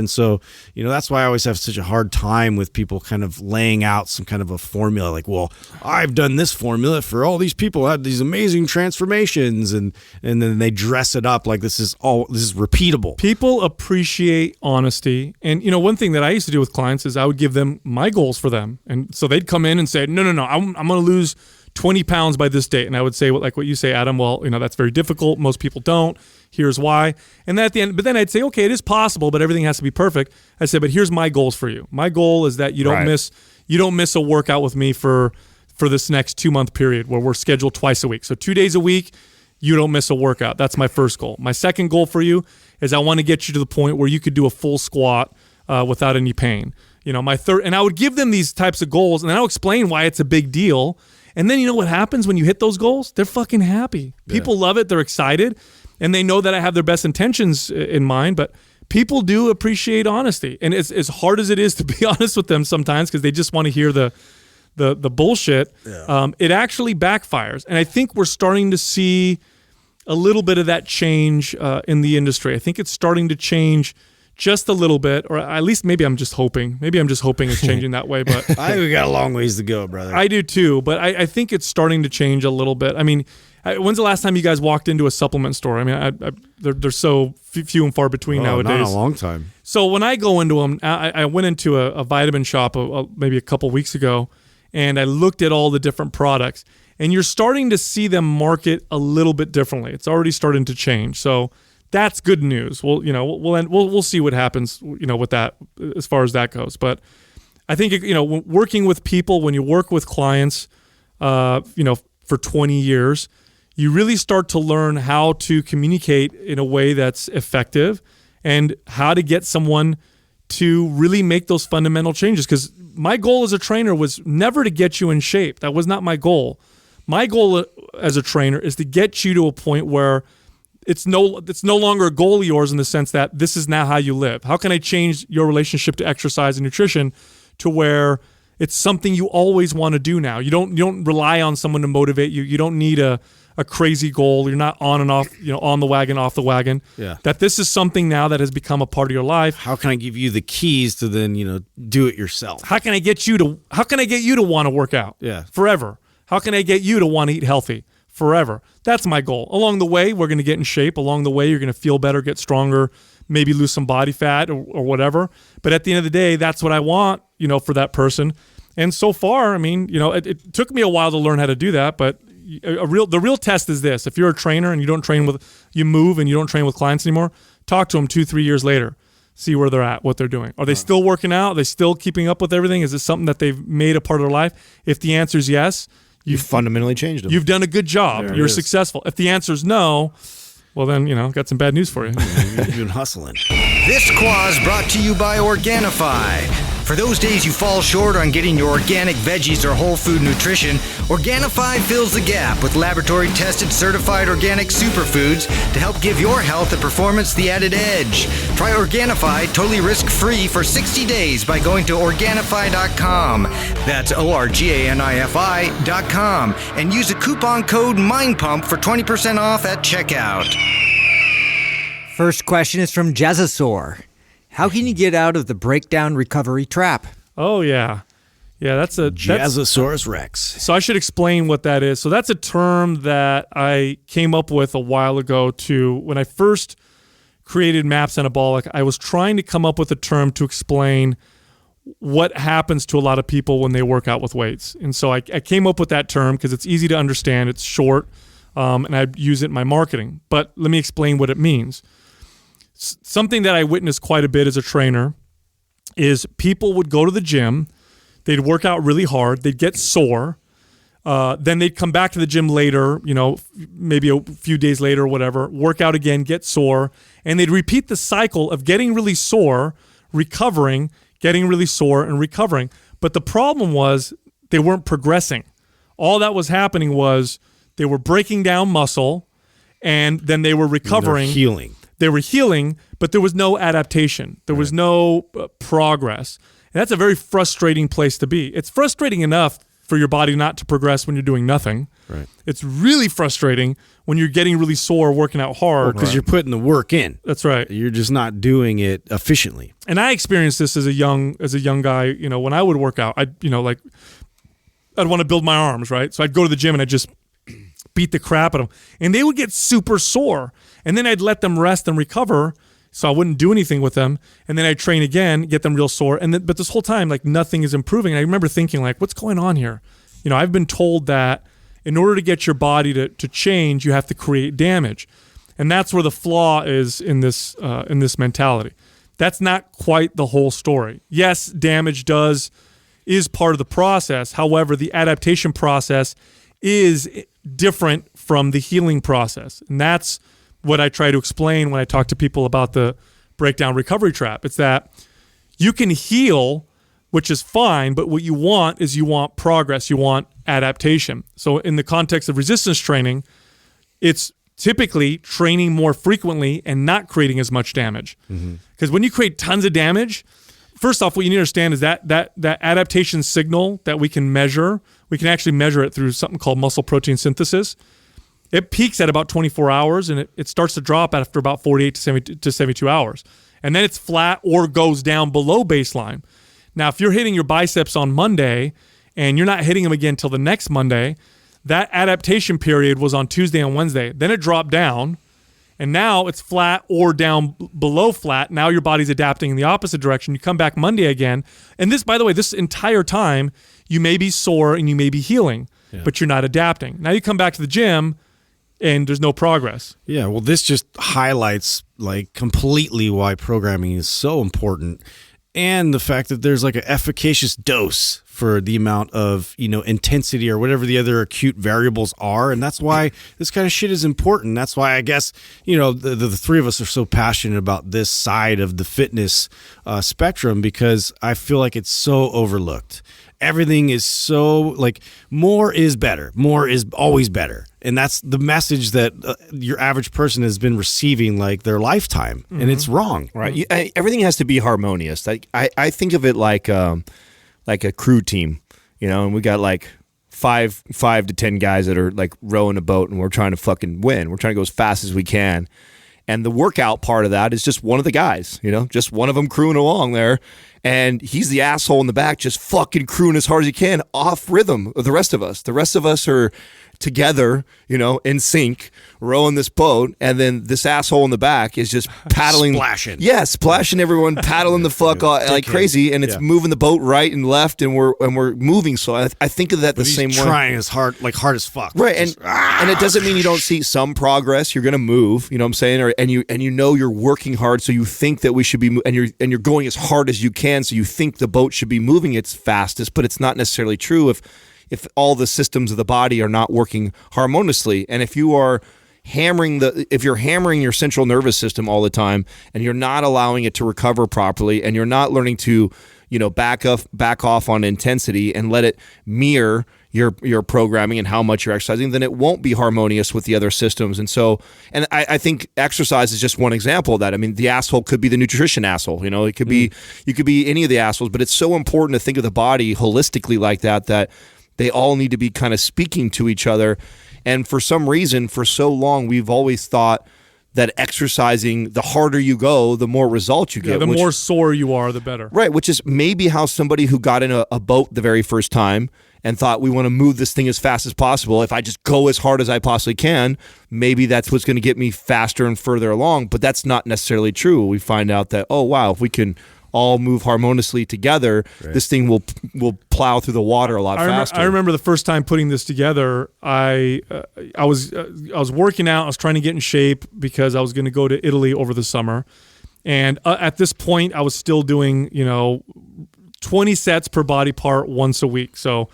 So, that's why I always have such a hard time with people kind of laying out some kind of a formula. Like, well, I've done this formula for all these people, had these amazing transformations, and then they dress it up like this is repeatable. People appreciate honesty. And, one thing that I used to do with clients is I would give them my goals for them. And so they'd come in and say, no, I'm going to lose 20 pounds by this date. And I would say, like what you say, Adam, well, that's very difficult. Most people don't. Here's why. And then at the end, but then I'd say, okay, it is possible, but everything has to be perfect. I said, but here's my goals for you. My goal is that you don't miss a workout with me for this next 2-month period where we're scheduled twice a week. So 2 days a week, you don't miss a workout. That's my first goal. My second goal for you is I want to get you to the point where you could do a full squat without any pain. My third, and I would give them these types of goals, and then I'll explain why it's a big deal. And then you know what happens when you hit those goals? They're fucking happy. People love it. They're excited, and they know that I have their best intentions in mind. But people do appreciate honesty, and it's as hard as it is to be honest with them sometimes because they just want to hear the bullshit. It actually backfires, and I think we're starting to see a little bit of that change in the industry. I think it's starting to change just a little bit, or at least maybe I'm just hoping. Maybe I'm just hoping it's changing that way. But I think we got a long ways to go, brother. I do too, but I think it's starting to change a little bit. I mean, when's the last time you guys walked into a supplement store? I mean, they're so few and far between nowadays. Not a long time. So when I go into them, I went into a vitamin shop maybe a couple weeks ago, and I looked at all the different products, and you're starting to see them market a little bit differently. It's already starting to change. So that's good news. We'll see what happens, with that as far as that goes. But I think, working with people, when you work with clients, for 20 years, you really start to learn how to communicate in a way that's effective and how to get someone to really make those fundamental changes. Because my goal as a trainer was never to get you in shape. That was not my goal. My goal as a trainer is to get you to a point where it's no longer a goal of yours in the sense that this is now how you live. How can I change your relationship to exercise and nutrition to where it's something you always want to do now? You don't rely on someone to motivate you. You don't need a crazy goal. You're not on and off, on the wagon, off the wagon. Yeah. That this is something now that has become a part of your life. How can I give you the keys to then, do it yourself? How can I get you to want to work out? Yeah. Forever. How can I get you to want to eat healthy? Forever. That's my goal. Along the way, we're going to get in shape. Along the way, you're going to feel better, get stronger, maybe lose some body fat or whatever. But at the end of the day, that's what I want, for that person. And so far, I mean, it took me a while to learn how to do that. But the real test is this: if you're a trainer and you move and you don't train with clients anymore, talk to them 2-3 years later. See where they're at, what they're doing. Are they still working out? Are they still keeping up with everything? Is it something that they've made a part of their life? If the answer is yes, you've fundamentally changed them. You've done a good job. You're successful. If the answer is no, well then, got some bad news for you. You've been hustling. This Quah is brought to you by Organifi. For those days you fall short on getting your organic veggies or whole food nutrition, Organifi fills the gap with laboratory-tested certified organic superfoods to help give your health and performance the added edge. Try Organifi totally risk-free for 60 days by going to Organifi.com. That's ORGANIFI.com. And use the coupon code MINDPUMP for 20% off at checkout. First question is from Jazasaur. How can you get out of the breakdown recovery trap? Oh, yeah. Yeah, that's Jazasaurus Rex. So I should explain what that is. So that's a term that I came up with a while ago when I first created MAPS Anabolic. I was trying to come up with a term to explain what happens to a lot of people when they work out with weights. And so I came up with that term because it's easy to understand, it's short, and I use it in my marketing. But let me explain what it means. Something that I witnessed quite a bit as a trainer is people would go to the gym, they'd work out really hard, they'd get sore, then they'd come back to the gym later, maybe a few days later or whatever, work out again, get sore, and they'd repeat the cycle of getting really sore, recovering, getting really sore, and recovering. But the problem was they weren't progressing. All that was happening was they were breaking down muscle, and then they were recovering. They were healing, but there was no adaptation. There was no progress. And that's a very frustrating place to be. It's frustrating enough for your body not to progress when you're doing nothing. Right. It's really frustrating when you're getting really sore, working out hard. Because you're putting the work in. That's right. You're just not doing it efficiently. And I experienced this as a young guy. When I would work out, I'd want to build my arms, right? So I'd go to the gym and I'd just beat the crap out of them. And they would get super sore. And then I'd let them rest and recover, so I wouldn't do anything with them. And then I'd train again, get them real sore. But this whole time, nothing is improving. And I remember thinking, what's going on here? I've been told that in order to get your body to change, you have to create damage. And that's where the flaw is in this mentality. That's not quite the whole story. Yes, damage is part of the process. However, the adaptation process is different from the healing process. And that's what I try to explain when I talk to people about the breakdown recovery trap. It's that you can heal, which is fine, but what you want is progress. You want adaptation. So in the context of resistance training, it's typically training more frequently and not creating as much damage. Because when you create tons of damage, first off, what you need to understand is that adaptation signal that we can measure, we can actually measure it through something called muscle protein synthesis. It peaks at about 24 hours, and it starts to drop after about 48 to 72 hours. And then it's flat or goes down below baseline. Now, if you're hitting your biceps on Monday and you're not hitting them again until the next Monday, that adaptation period was on Tuesday and Wednesday. Then it dropped down, and now it's flat or down below flat. Now your body's adapting in the opposite direction. You come back Monday again. And this, by the way, this entire time, you may be sore and you may be healing, but you're not adapting. Now you come back to the gym, and there's no progress. Yeah, well, this just highlights like completely why programming is so important, and the fact that there's like an efficacious dose for the amount of, intensity or whatever the other acute variables are. And that's why this kind of shit is important. That's why I guess, the three of us are so passionate about this side of the fitness spectrum, because I feel like it's so overlooked. Everything is so like more is better. More is always better. And that's the message that your average person has been receiving like their lifetime. And it's wrong. Right. Everything has to be harmonious. Like I think of it like a crew team, and we got like five to 10 guys that are like rowing a boat, and we're trying to fucking win. We're trying to go as fast as we can. And the workout part of that is just one of the guys, just one of them crewing along there. And he's the asshole in the back, just fucking crewing as hard as he can off rhythm of the rest of us. The rest of us are together, in sync, rowing this boat, and then this asshole in the back is just paddling, splashing. Yeah, splashing everyone, paddling the fuck off, like crazy, and it's moving the boat right and left, and we're moving. So I think of that the same way. Trying as hard as fuck, right? And it doesn't mean you don't see some progress. You're gonna move, you know what I'm saying, and you're working hard, so you think that we should be, and you're going as hard as you can, so you think the boat should be moving its fastest, but it's not necessarily true if all the systems of the body are not working harmoniously. And if you are if you're hammering your central nervous system all the time, and you're not allowing it to recover properly, and you're not learning to, back off on intensity and let it mirror your programming and how much you're exercising, then it won't be harmonious with the other systems. And so, and I think exercise is just one example of that. I mean, the asshole could be the nutrition asshole. It could be, you could be any of the assholes, but it's so important to think of the body holistically like that they all need to be kind of speaking to each other. And for some reason, for so long, we've always thought that exercising, the harder you go, the more results you get. The more sore you are, the better. Right, which is maybe how somebody who got in a boat the very first time and thought, we want to move this thing as fast as possible. If I just go as hard as I possibly can, maybe that's what's going to get me faster and further along. But that's not necessarily true. We find out that, oh, wow, if we can all move harmoniously together, this thing will plow through the water a lot faster. I remember the first time putting this together. I was working out. I was trying to get in shape because I was going to go to Italy over the summer, and at this point, I was still doing 20 sets per body part once a week. So,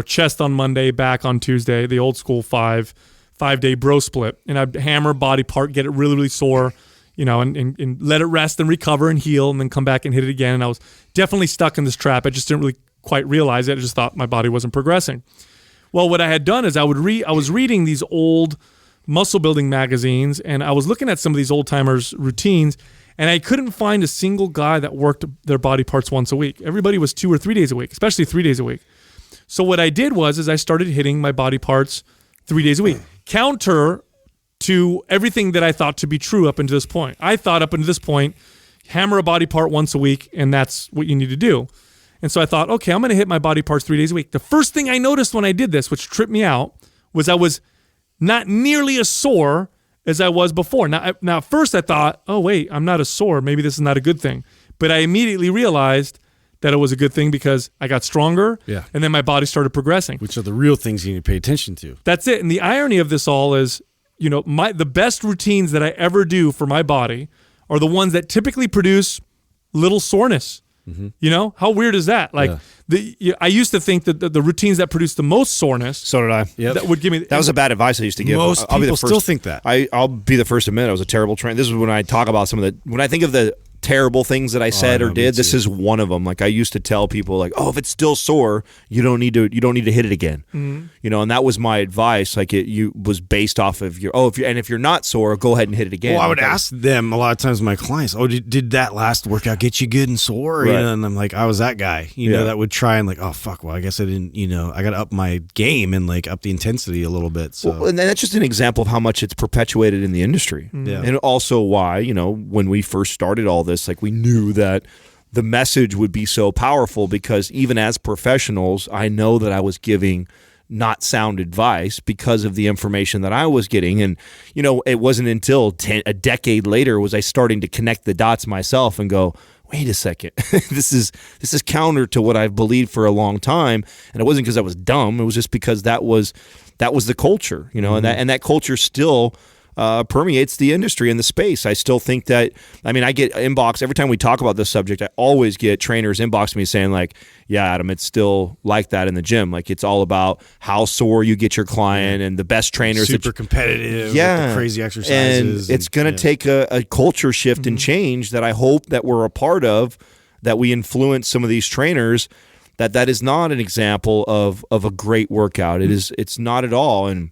chest on Monday, back on Tuesday, the old school 5-day bro split, and I'd hammer body part, get it really, really sore. And let it rest and recover and heal, and then come back and hit it again. And I was definitely stuck in this trap. I just didn't really quite realize it. I just thought my body wasn't progressing. Well, what I had done is I was reading these old muscle building magazines, and I was looking at some of these old timers' routines, and I couldn't find a single guy that worked their body parts once a week. Everybody was 2 or 3 days a week, especially 3 days a week. So what I did was I started hitting my body parts 3 days a week, counter to everything that I thought to be true up until this point. I thought up until this point, hammer a body part once a week, and that's what you need to do. And so I thought, okay, I'm going to hit my body parts 3 days a week. The first thing I noticed when I did this, which tripped me out, was I was not nearly as sore as I was before. Now at first I thought, oh, wait, I'm not as sore. Maybe this is not a good thing. But I immediately realized that it was a good thing because I got stronger. Yeah. And then my body started progressing. Which are the real things you need to pay attention to. That's it. And the irony of this all is, the best routines that I ever do for my body are the ones that typically produce little soreness. How weird is that? Like I used to think that the routines that produce the most soreness. So did I. That would give me. That was a bad advice I used to give. Most people still think that. I'll be the first to admit I was a terrible trainer. This is when I talk about when I think of the terrible things that I said or did. This is one of them. Like I used to tell people, like, oh, if it's still sore, you don't need to hit it again. And that was my advice. Like it was based off of if you're not sore, go ahead and hit it again. Well, I would ask them a lot of times, my clients, oh, did that last workout get you good and sore? Right. And I'm like, I was that guy, that would try and like, oh fuck, well, I guess I didn't, I got to up my game and like up the intensity a little bit. So and that's just an example of how much it's perpetuated in the industry. And also why, when we first started all this, like we knew that the message would be so powerful because even as professionals, I know that I was giving not sound advice because of the information that I was getting. And, it wasn't until a decade later was I starting to connect the dots myself and go, wait a second, this is counter to what I've believed for a long time. And it wasn't because I was dumb. It was just because that was the culture, and that culture still permeates the industry and the space. I still think that, I get inbox every time we talk about this subject. I always get trainers inbox me saying like, yeah, Adam, it's still like that in the gym. Like it's all about how sore you get your client and the best trainers. Super competitive. With the crazy exercises. And it's going to take a culture shift and change that I hope that we're a part of, that we influence some of these trainers, that is not an example of a great workout. It's not at all. And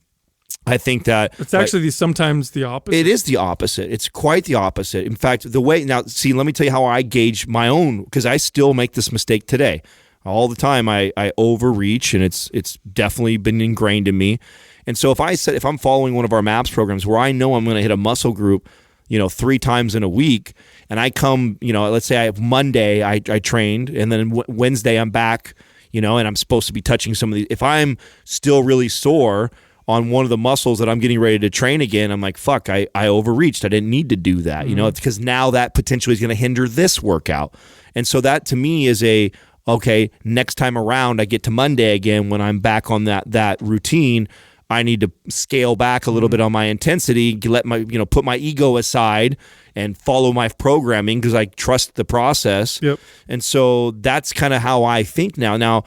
I think that it's actually sometimes the opposite. It is the opposite. It's quite the opposite. In fact, let me tell you how I gauge my own, because I still make this mistake today. All the time I overreach, and it's definitely been ingrained in me. And so if I'm following one of our MAPS programs where I know I'm going to hit a muscle group, 3 times in a week, and I come, let's say I have Monday I trained, and then Wednesday I'm back, and I'm supposed to be touching some of these. If I'm still really sore on one of the muscles that I'm getting ready to train again, I'm like, fuck, I overreached. I didn't need to do that. It's because now that potentially is going to hinder this workout. And so that to me is okay, next time around I get to Monday again, when I'm back on that routine, I need to scale back a little bit on my intensity, let my, put my ego aside and follow my programming because I trust the process. Yep. And so that's kind of how I think now. Now,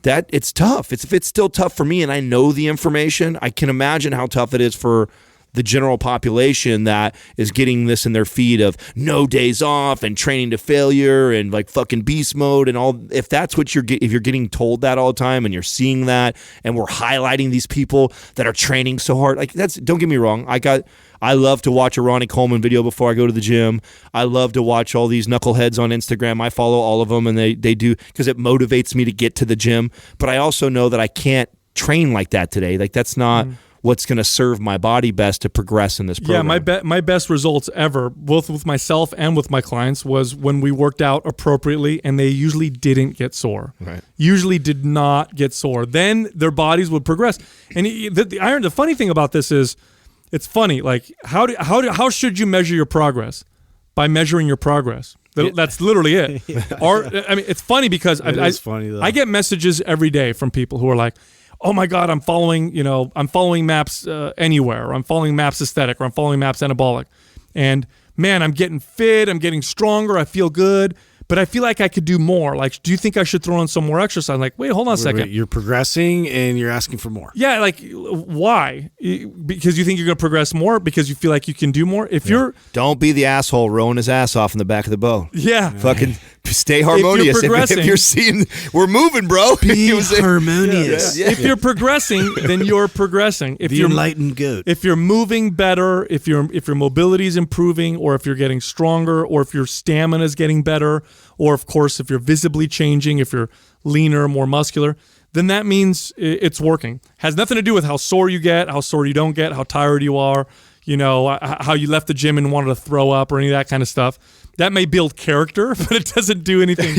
that it's tough. If it's still tough for me and I know the information, I can imagine how tough it is for the general population that is getting this in their feed of no days off and training to failure and like fucking beast mode and all. If that's what if you're getting told that all the time and you're seeing that and we're highlighting these people that are training so hard, like don't get me wrong. I love to watch a Ronnie Coleman video before I go to the gym. I love to watch all these knuckleheads on Instagram. I follow all of them, and they do because it motivates me to get to the gym. But I also know that I can't train like that today. Like that's not what's going to serve my body best to progress in this program. Yeah, my best results ever, both with myself and with my clients, was when we worked out appropriately, and they usually didn't get sore. Right. Usually did not get sore. Then their bodies would progress. And the funny thing about this is, it's funny. Like how should you measure your progress? By measuring your progress. That's literally it. It's funny because is funny, though. I get messages every day from people who are like, oh my God, I'm following MAPS Anywhere, or I'm following MAPS Aesthetic, or I'm following MAPS Anabolic. And man, I'm getting fit, I'm getting stronger, I feel good, but I feel like I could do more. Like, do you think I should throw in some more exercise? I'm like, wait, hold on a second. You're progressing and you're asking for more. Yeah, like, why? Because you think you're going to progress more? Because you feel like you can do more? Don't be the asshole rowing his ass off in the back of the boat. Yeah. Fucking stay harmonious. If you're seeing, we're moving, bro. Be harmonious. Yeah. If you're progressing, then you're progressing. If the you're enlightened goat. If you're moving better, if your mobility is improving, or if you're getting stronger, or if your stamina is getting better, or of course if you're visibly changing, if you're leaner, more muscular, then that means it's working. Has nothing to do with how sore you get, how sore you don't get, how tired you are, how you left the gym and wanted to throw up, or any of that kind of stuff. That may build character, but it doesn't do anything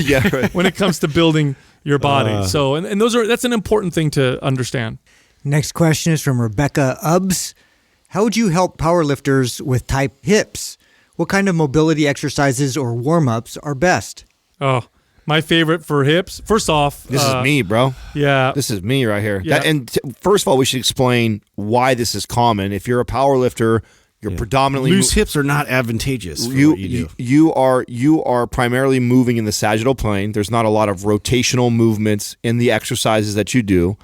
when it comes to building your body. So, that's an important thing to understand. Next question is from Rebecca Ubbs. How would you help powerlifters with tight hips? What kind of mobility exercises or warm-ups are best? Oh, My favorite for hips. First off, This is me, bro. Yeah. This is me right here. Yeah. First of all, we should explain why this is common. If you're a power lifter, you're predominantly loose hips are not advantageous for what you do. You are primarily moving in the sagittal plane. There's not a lot of rotational movements in the exercises that you do,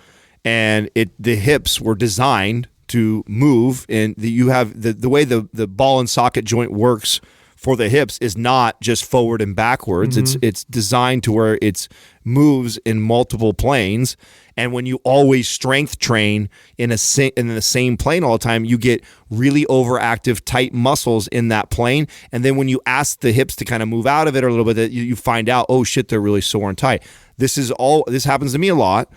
and the hips were designed to move. And you have the way the ball and socket joint works for the hips is not just forward and backwards. It's designed to where it moves in multiple planes. And when you always strength train in the same plane all the time, you get really overactive, tight muscles in that plane. And then when you ask the hips to kind of move out of it a little bit, you find out, oh shit, they're really sore and tight. This happens to me a lot,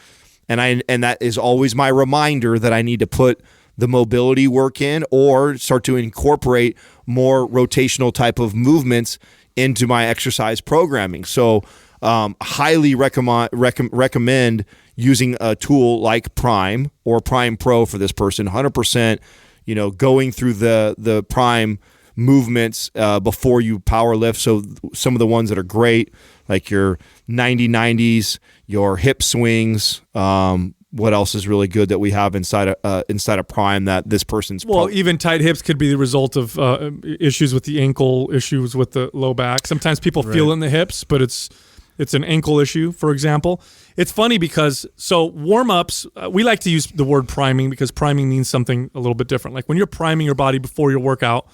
and that is always my reminder that I need to put the mobility work in or start to incorporate more rotational type of movements into my exercise programming. So highly recommend using a tool like Prime or Prime Pro for this person. 100%, going through the Prime movements before you power lift. So some of the ones that are great, like your 90-90s, your hip swings, what else is really good that we have inside of Prime that this person's even tight hips could be the result of issues with the ankle, issues with the low back. Sometimes people feel it in the hips, but it's an ankle issue, for example. It's funny because warm-ups, we like to use the word priming because priming means something a little bit different. Like when you're priming your body before your workout,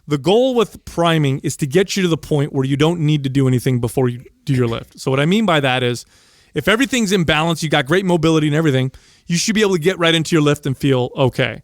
the goal with priming is to get you to the point where you don't need to do anything before you do your lift. So what I mean by that is, if everything's in balance, you got great mobility and everything, you should be able to get right into your lift and feel okay.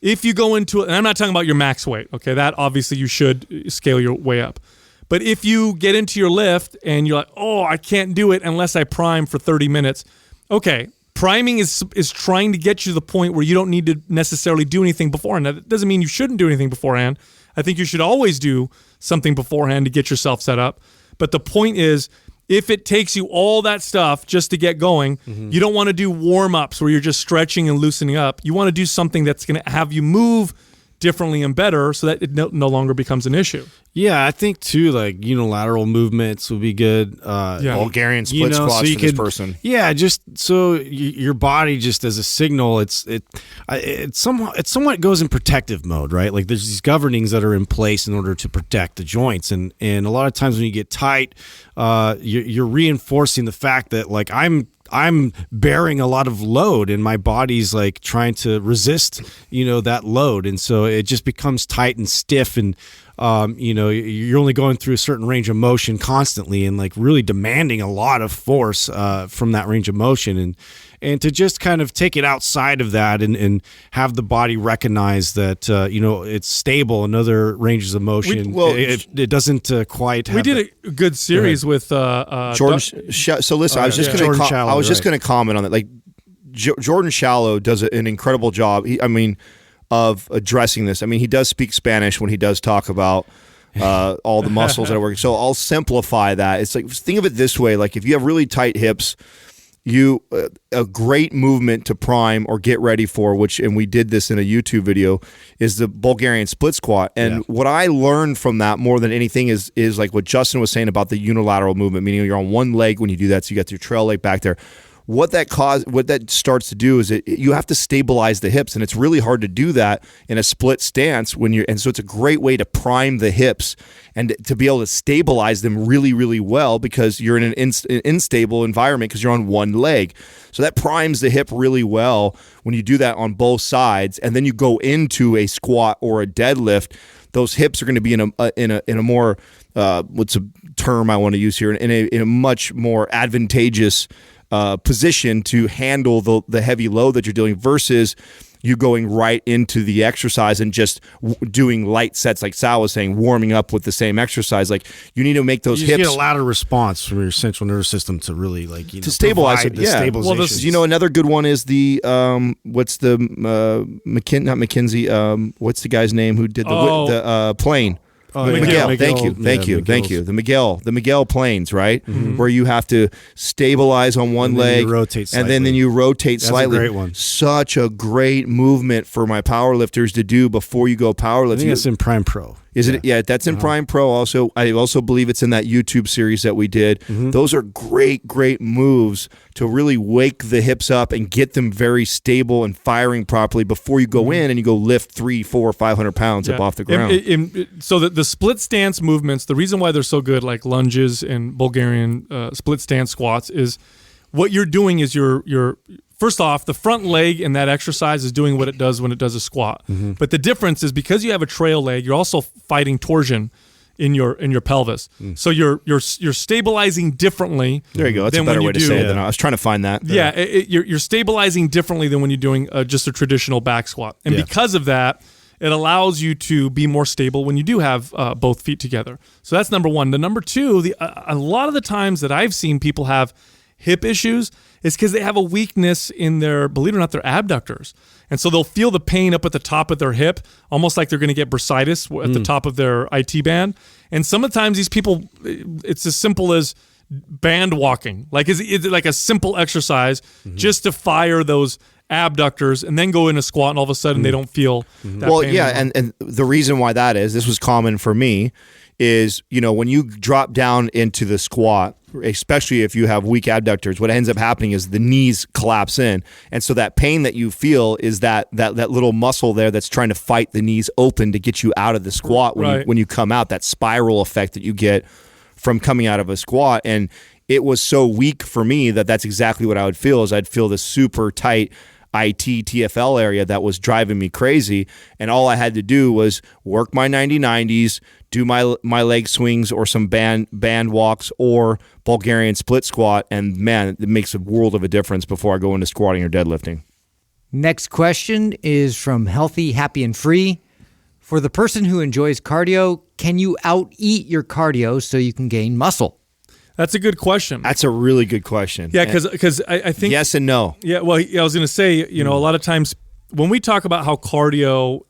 If you go into it, and I'm not talking about your max weight, okay, that obviously you should scale your way up. But if you get into your lift and you're like, oh, I can't do it unless I prime for 30 minutes, okay, priming is trying to get you to the point where you don't need to necessarily do anything beforehand. Now, that doesn't mean you shouldn't do anything beforehand. I think you should always do something beforehand to get yourself set up. But the point is, if it takes you all that stuff just to get going, you don't want to do warm-ups where you're just stretching and loosening up. You want to do something that's going to have you move differently and better so that it no longer becomes an issue. Yeah, I think too, like unilateral movements would be good. Bulgarian split squats for this person. Yeah, just so your body just as a signal, it somewhat goes in protective mode, right? Like there's these governings that are in place in order to protect the joints, and a lot of times when you get tight, you're reinforcing the fact that like I'm bearing a lot of load and my body's like trying to resist, that load. And so it just becomes tight and stiff and, you're only going through a certain range of motion constantly and like really demanding a lot of force from that range of motion. And to just kind of take it outside of that and have the body recognize that, it's stable in other ranges of motion. It doesn't quite have. We did a good series with Jordan. So listen, I was just going to comment on that. Like Jordan Shallow does an incredible job. Of addressing this. He does speak Spanish when he does talk about all the muscles that are working. So I'll simplify that. It's like, think of it this way. Like if you have really tight hips, a great movement to prime or get ready for, and we did this in a YouTube video, is the Bulgarian split squat. And what I learned from that more than anything is like what Justin was saying about the unilateral movement, meaning you're on one leg when you do that. So you got your trail leg back there. What that starts to do is you have to stabilize the hips, and it's really hard to do that in a split stance and so it's a great way to prime the hips and to be able to stabilize them really, really well because you're in an unstable environment because you're on one leg. So that primes the hip really well when you do that on both sides, and then you go into a squat or a deadlift. Those hips are going to be in a more what's a term I want to use here in a much more advantageous position to handle the heavy load that you're doing versus you going right into the exercise and just doing light sets like Sal was saying, warming up with the same exercise. Like you need to make those hips get a louder response from your central nervous system to really to stabilize it. Yeah. Stabilization. Well, this, another good one is the what's the not McKinsey? What's the guy's name who did the plane? Miguel. Thank you. The Miguel planes, right? Where you have to stabilize on one leg, rotate slightly. and then you rotate That's slightly. a great one. Such a great movement for my powerlifters to do before you go powerlifting. I think it's in Prime Pro. Is it? Yeah, that's in Prime Pro. Also, I also believe it's in that YouTube series that we did. Those are great moves to really wake the hips up and get them very stable and firing properly before you go in and you go lift 300, 400, 500 pounds up off the ground. So the split stance movements, the reason why they're so good, like lunges and Bulgarian split stance squats, is what you're doing is you're first off, the front leg in that exercise is doing what it does when it does a squat. But the difference is because you have a trail leg, you're also fighting torsion in your pelvis. So you're stabilizing differently. There you go. That's a better way to say it than I was trying to find that. Yeah, you're stabilizing differently than when you're doing just a traditional back squat. And because of that, it allows you to be more stable when you do have both feet together. So that's number one. The number two, a lot of the times that I've seen people have hip issues is because they have a weakness in their, believe it or not, their abductors. And so they'll feel the pain up at the top of their hip, almost like they're going to get bursitis at the top of their IT band. And sometimes these people, it's as simple as band walking. Like it's like a simple exercise just to fire those abductors and then go in a squat and all of a sudden they don't feel that pain anymore. And the reason why that is, this was common for me, is, when you drop down into the squat, especially if you have weak abductors, what ends up happening is the knees collapse in. And so that pain that you feel is that little muscle there that's trying to fight the knees open to get you out of the squat when you come out, that spiral effect that you get from coming out of a squat. And it was so weak for me that's exactly what I would feel, is I'd feel this super tight IT TFL area that was driving me crazy, and all I had to do was work my 90-90s, do my leg swings or some band walks or Bulgarian split squat, and man, it makes a world of a difference before I go into squatting or deadlifting. Next question is from Healthy, Happy, and Free. For the person who enjoys cardio, can you out-eat your cardio so you can gain muscle? That's a good question. That's a really good question. Yeah, because I think... Yes and no. Yeah, well, I was going to say, a lot of times when we talk about how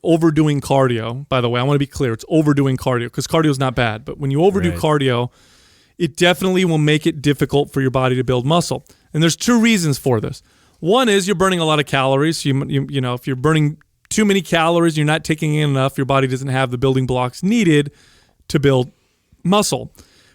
overdoing cardio, by the way, I want to be clear, it's overdoing cardio, because cardio is not bad. But when you overdo cardio, it definitely will make it difficult for your body to build muscle. And there's two reasons for this. One is you're burning a lot of calories. If you're burning too many calories, you're not taking in enough, your body doesn't have the building blocks needed to build muscle.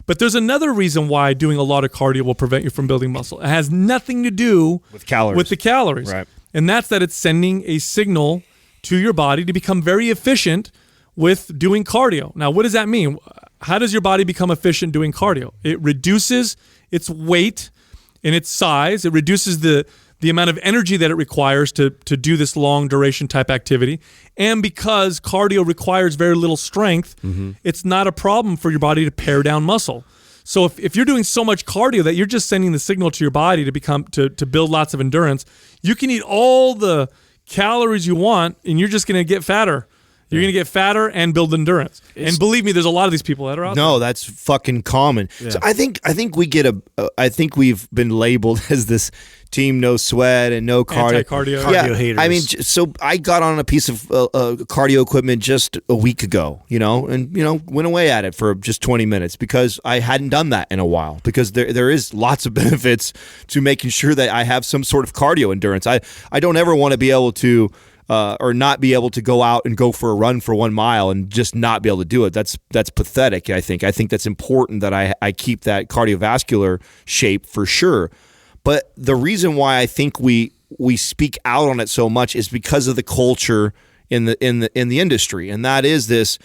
But there's another reason why doing a lot of cardio will prevent you from building muscle. It has nothing to do with the calories. Right. And that's that it's sending a signal to your body to become very efficient with doing cardio. Now, what does that mean? How does your body become efficient doing cardio? It reduces its weight and its size. It reduces the amount of energy that it requires to do this long duration type activity. And because cardio requires very little strength, it's not a problem for your body to pare down muscle. So if you're doing so much cardio that you're just sending the signal to your body to build lots of endurance, you can eat all the calories you want and you're just going to get fatter. You're going to get fatter and build endurance. And believe me, there's a lot of these people that are out there. No, that's fucking common. Yeah. So I think I think we've been labeled as this team no sweat and no cardio. Anti-cardio. Cardio haters. I mean, so I got on a piece of cardio equipment just a week ago, and went away at it for just 20 minutes because I hadn't done that in a while, because there is lots of benefits to making sure that I have some sort of cardio endurance. I don't ever want to be able to or not be able to go out and go for a run for 1 mile and just not be able to do it. That's pathetic, I think. I think that's important that I keep that cardiovascular shape for sure. But the reason why I think we speak out on it so much is because of the culture in the industry, and that is the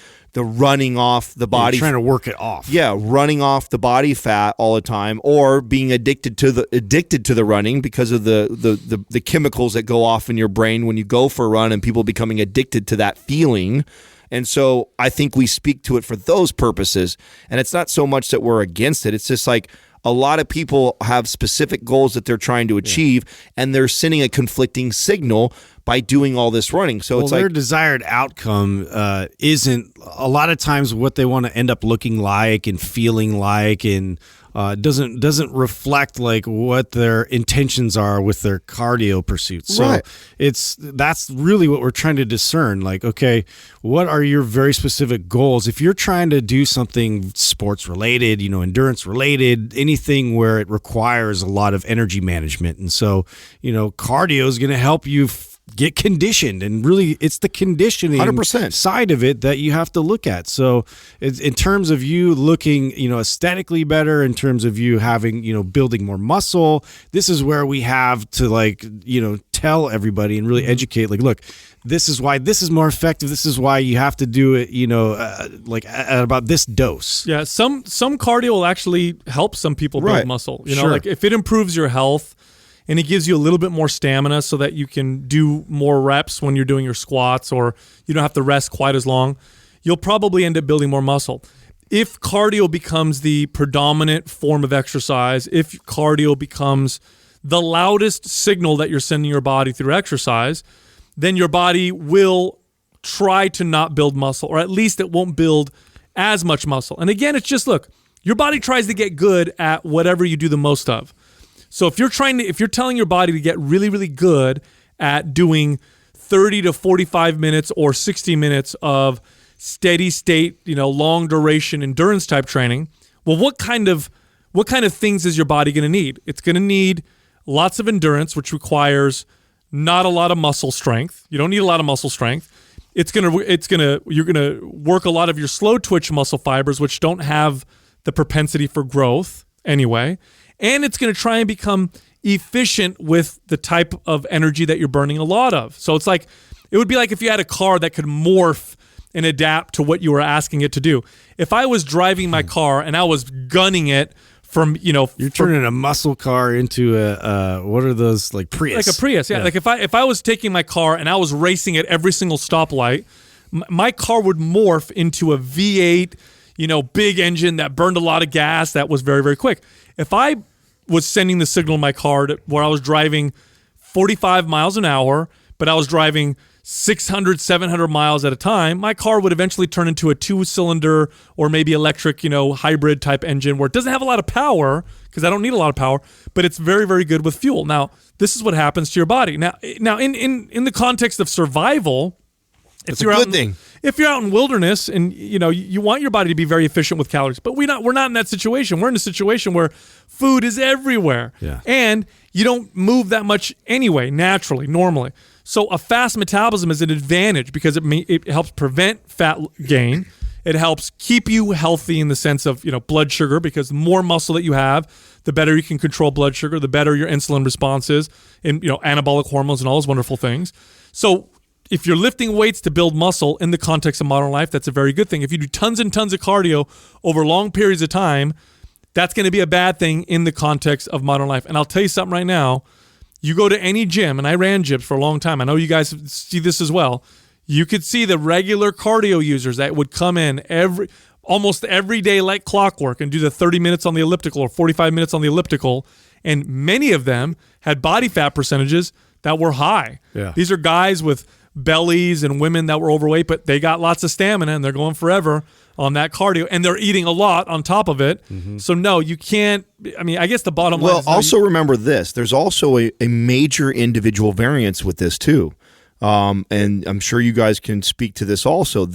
running off the body, trying to work it off. Yeah, running off the body fat all the time, or being addicted to the running because of the chemicals that go off in your brain when you go for a run, and people becoming addicted to that feeling. And so I think we speak to it for those purposes, and it's not so much that we're against it. It's just like a lot of people have specific goals that they're trying to achieve, and they're sending a conflicting signal by doing all this running. So it's like their desired outcome isn't a lot of times what they want to end up looking like and feeling like, and doesn't reflect like what their intentions are with their cardio pursuits. So Right. that's really what we're trying to discern. Like, okay, what are your very specific goals? If you're trying to do something sports related, endurance related, anything where it requires a lot of energy management, and so cardio is going to help you get conditioned, and really it's the conditioning 100%. side of it that you have to look at. So it's, in terms of you looking aesthetically better, in terms of you having building more muscle, this is where we have to tell everybody and really educate, like, look, this is why this is more effective, this is why you have to do it at about this dose. Yeah, some cardio will actually help some people build Right. muscle. Sure. Like if it improves your health and it gives you a little bit more stamina so that you can do more reps when you're doing your squats, or you don't have to rest quite as long, you'll probably end up building more muscle. If cardio becomes the predominant form of exercise, if cardio becomes the loudest signal that you're sending your body through exercise, then your body will try to not build muscle, or at least it won't build as much muscle. And again, it's just, look, your body tries to get good at whatever you do the most of. So if you're telling your body to get really, really good at doing 30 to 45 minutes or 60 minutes of steady state, long duration endurance type training, well, what kind of things is your body going to need? It's going to need lots of endurance, which requires not a lot of muscle strength. You don't need a lot of muscle strength. You're going to work a lot of your slow twitch muscle fibers, which don't have the propensity for growth anyway. And it's going to try and become efficient with the type of energy that you're burning a lot of. So it would be like if you had a car that could morph and adapt to what you were asking it to do. If I was driving my car and I was gunning it from, You're turning a muscle car into a what are those, like Prius? Like a Prius, yeah. Like if I was taking my car and I was racing at every single stoplight, my car would morph into a V8, big engine that burned a lot of gas, that was very, very quick. If I was sending the signal in my car where I was driving 45 miles an hour, but I was driving 600, 700 miles at a time, my car would eventually turn into a 2-cylinder or maybe electric, hybrid type engine where it doesn't have a lot of power, because I don't need a lot of power, but it's very, very good with fuel. Now, this is what happens to your body. Now in the context of survival, it's a good thing. If you're out in wilderness and you want your body to be very efficient with calories, but we're not in that situation. We're in a situation where food is everywhere, and you don't move that much anyway, naturally, normally. So a fast metabolism is an advantage because it helps prevent fat gain. It helps keep you healthy in the sense of blood sugar, because the more muscle that you have, the better you can control blood sugar, the better your insulin response is, and anabolic hormones and all those wonderful things. So if you're lifting weights to build muscle in the context of modern life, that's a very good thing. If you do tons and tons of cardio over long periods of time, that's going to be a bad thing in the context of modern life. And I'll tell you something right now. You go to any gym, and I ran gyms for a long time. I know you guys see this as well. You could see the regular cardio users that would come in almost every day like clockwork and do the 30 minutes on the elliptical or 45 minutes on the elliptical. And many of them had body fat percentages that were high. Yeah. These are guys with bellies and women that were overweight, but they got lots of stamina and they're going forever on that cardio, and they're eating a lot on top of it. Mm-hmm. So no, you can't. I mean, I guess the bottom line is also remember this. There's also a major individual variance with this too. And I'm sure you guys can speak to this also.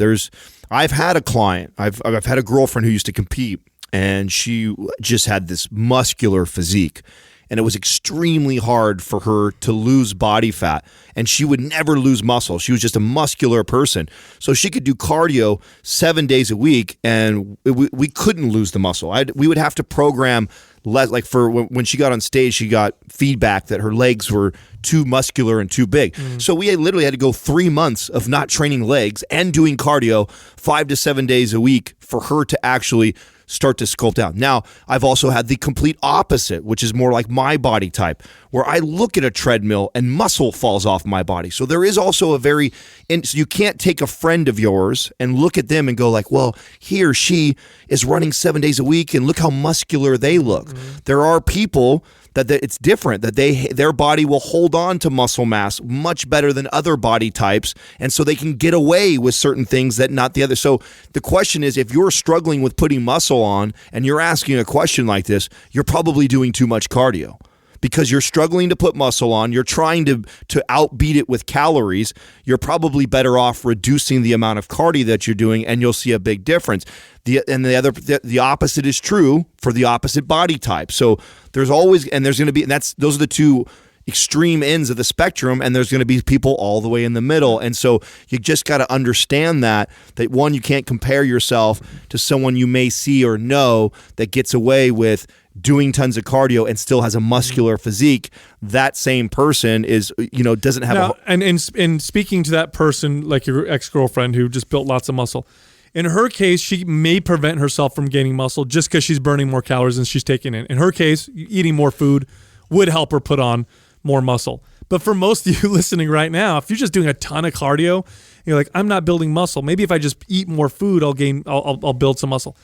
I've had a client, I've had a girlfriend who used to compete, and she just had this muscular physique. And it was extremely hard for her to lose body fat. And she would never lose muscle. She was just a muscular person. So she could do cardio 7 days a week, and we couldn't lose the muscle. We would have to program less. Like when she got on stage, she got feedback that her legs were too muscular and too big. So we literally had to go 3 months of not training legs and doing cardio 5 to 7 days a week for her to actually start to sculpt out. Now, I've also had the complete opposite, which is more like my body type, where I look at a treadmill and muscle falls off my body. So there is also so you can't take a friend of yours and look at them and go like, well, he or she is running 7 days a week and look how muscular they look. Mm-hmm. There are people that it's different, that their body will hold on to muscle mass much better than other body types, and so they can get away with certain things that not the other. So the question is, if you're struggling with putting muscle muscle on and you're asking a question like this, you're probably doing too much cardio. Because you're struggling to put muscle on, you're trying to outbeat it with calories, you're probably better off reducing the amount of cardio that you're doing, and you'll see a big difference. The opposite is true for the opposite body type. So there's always, and there's going to be, and those are the two extreme ends of the spectrum, and there's going to be people all the way in the middle. And so you just got to understand that one, you can't compare yourself to someone you may see or know that gets away with doing tons of cardio and still has a muscular physique. That same person is, doesn't have now, and speaking to that person, like your ex-girlfriend who just built lots of muscle, in her case, she may prevent herself from gaining muscle just because she's burning more calories than she's taking in. In her case, eating more food would help her put on more muscle. But for most of you listening right now, if you're just doing a ton of cardio, you're like, I'm not building muscle. Maybe if I just eat more food, I'll build some muscle.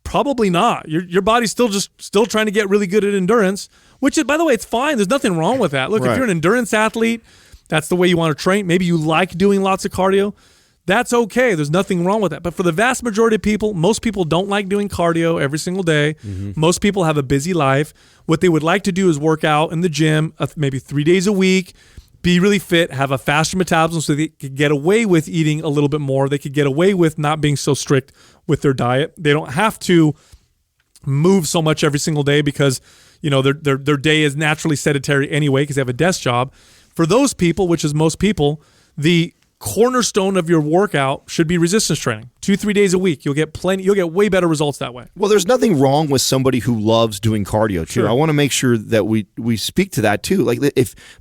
Probably not. Your body's still trying to get really good at endurance, which is, by the way, it's fine. There's nothing wrong with that. Look, Right. If you're an endurance athlete, that's the way you want to train. Maybe you like doing lots of cardio. That's okay. There's nothing wrong with that. But for the vast majority of people, most people don't like doing cardio every single day. Mm-hmm. Most people have a busy life. What they would like to do is work out in the gym maybe 3 days a week, be really fit, have a faster metabolism so they could get away with eating a little bit more. They could get away with not being so strict with their diet. They don't have to move so much every single day because, their day is naturally sedentary anyway because they have a desk job. For those people, which is most people, the cornerstone of your workout should be resistance training. 2-3 days a week. You'll get way better results that way. Well, there's nothing wrong with somebody who loves doing cardio too. Sure. I want to make sure that we speak to that too.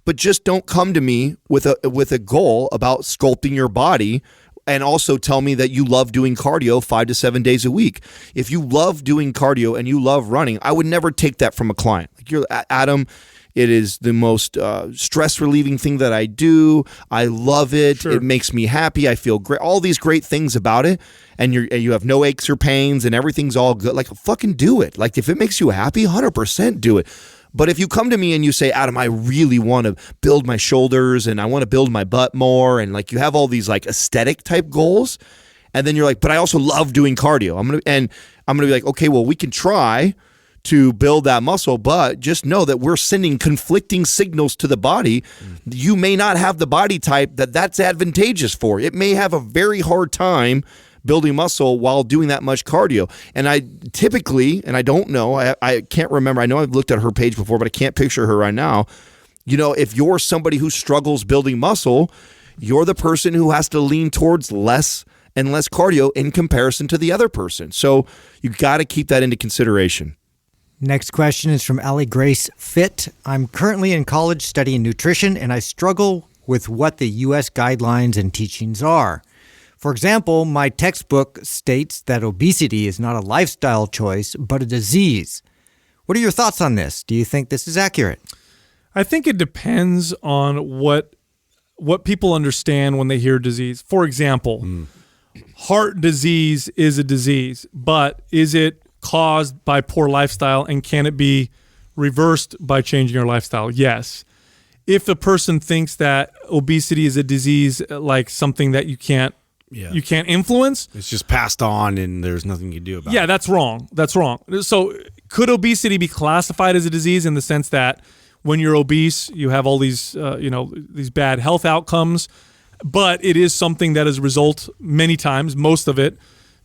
But just don't come to me with a goal about sculpting your body and also tell me that you love doing cardio 5 to 7 days a week. If you love doing cardio and you love running, I would never take that from a client. Like, you're Adam, it is the most stress relieving thing that I do. I love it. Sure. It makes me happy. I feel great. All these great things about it. And you have no aches or pains and everything's all good. Like, fucking do it. Like, if it makes you happy, 100% do it. But if you come to me and you say, Adam, I really want to build my shoulders and I want to build my butt more, and like you have all these like aesthetic type goals, and then you're like, but I also love doing cardio. I'm gonna be like, okay, well, we can try to build that muscle, but just know that we're sending conflicting signals to the body. You may not have the body type that's advantageous for. It may have a very hard time building muscle while doing that much cardio. And I typically, and I don't know, I can't remember. I know I've looked at her page before, but I can't picture her right now. If you're somebody who struggles building muscle, you're the person who has to lean towards less and less cardio in comparison to the other person. So you got to keep that into consideration. Next question is from Allie Grace Fit. I'm currently in college studying nutrition, and I struggle with what the U.S. guidelines and teachings are. For example, my textbook states that obesity is not a lifestyle choice, but a disease. What are your thoughts on this? Do you think this is accurate? I think it depends on what people understand when they hear disease. For example, heart disease is a disease, but is it caused by poor lifestyle, and can it be reversed by changing your lifestyle? Yes. If a person thinks that obesity is a disease, like something that you can't influence, It's just passed on and there's nothing you can do about it. yeah, that's wrong. That's wrong. So could obesity be classified as a disease in the sense that when you're obese, you have all these, these bad health outcomes, but it is something that is a result many times, most of it,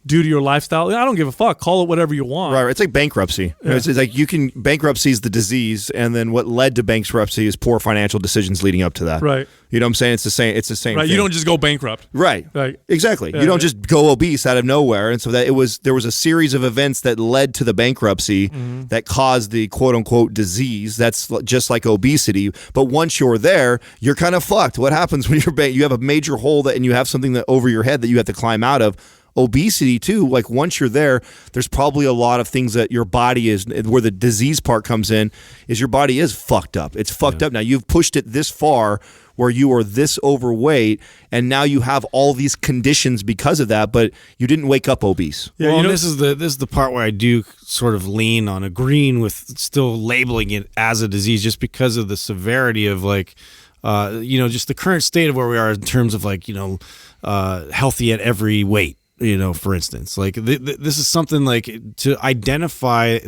due to your lifestyle? I don't give a fuck. Call it whatever you want. Right. It's like bankruptcy. Yeah. It's like bankruptcy is the disease, and then what led to bankruptcy is poor financial decisions leading up to that. Right. You know what I'm saying? It's the same. Right. thing. You don't just go bankrupt. Right. Right. Exactly. Yeah, you don't just go obese out of nowhere. And so there was a series of events that led to the bankruptcy that caused the quote unquote disease. That's just like obesity. But once you're there, you're kind of fucked. What happens when you have a major hole and you have something that over your head that you have to climb out of? Obesity too, like once you're there, there's probably a lot of things that your body is, where the disease part comes in, is your body is fucked up. It's fucked up now. You've pushed it this far where you are this overweight, and now you have all these conditions because of that, but you didn't wake up obese. Yeah, well, this is the part where I do sort of lean on agreeing with still labeling it as a disease, just because of the severity of just the current state of where we are in terms of healthy at every weight. for instance, like this is something like to identify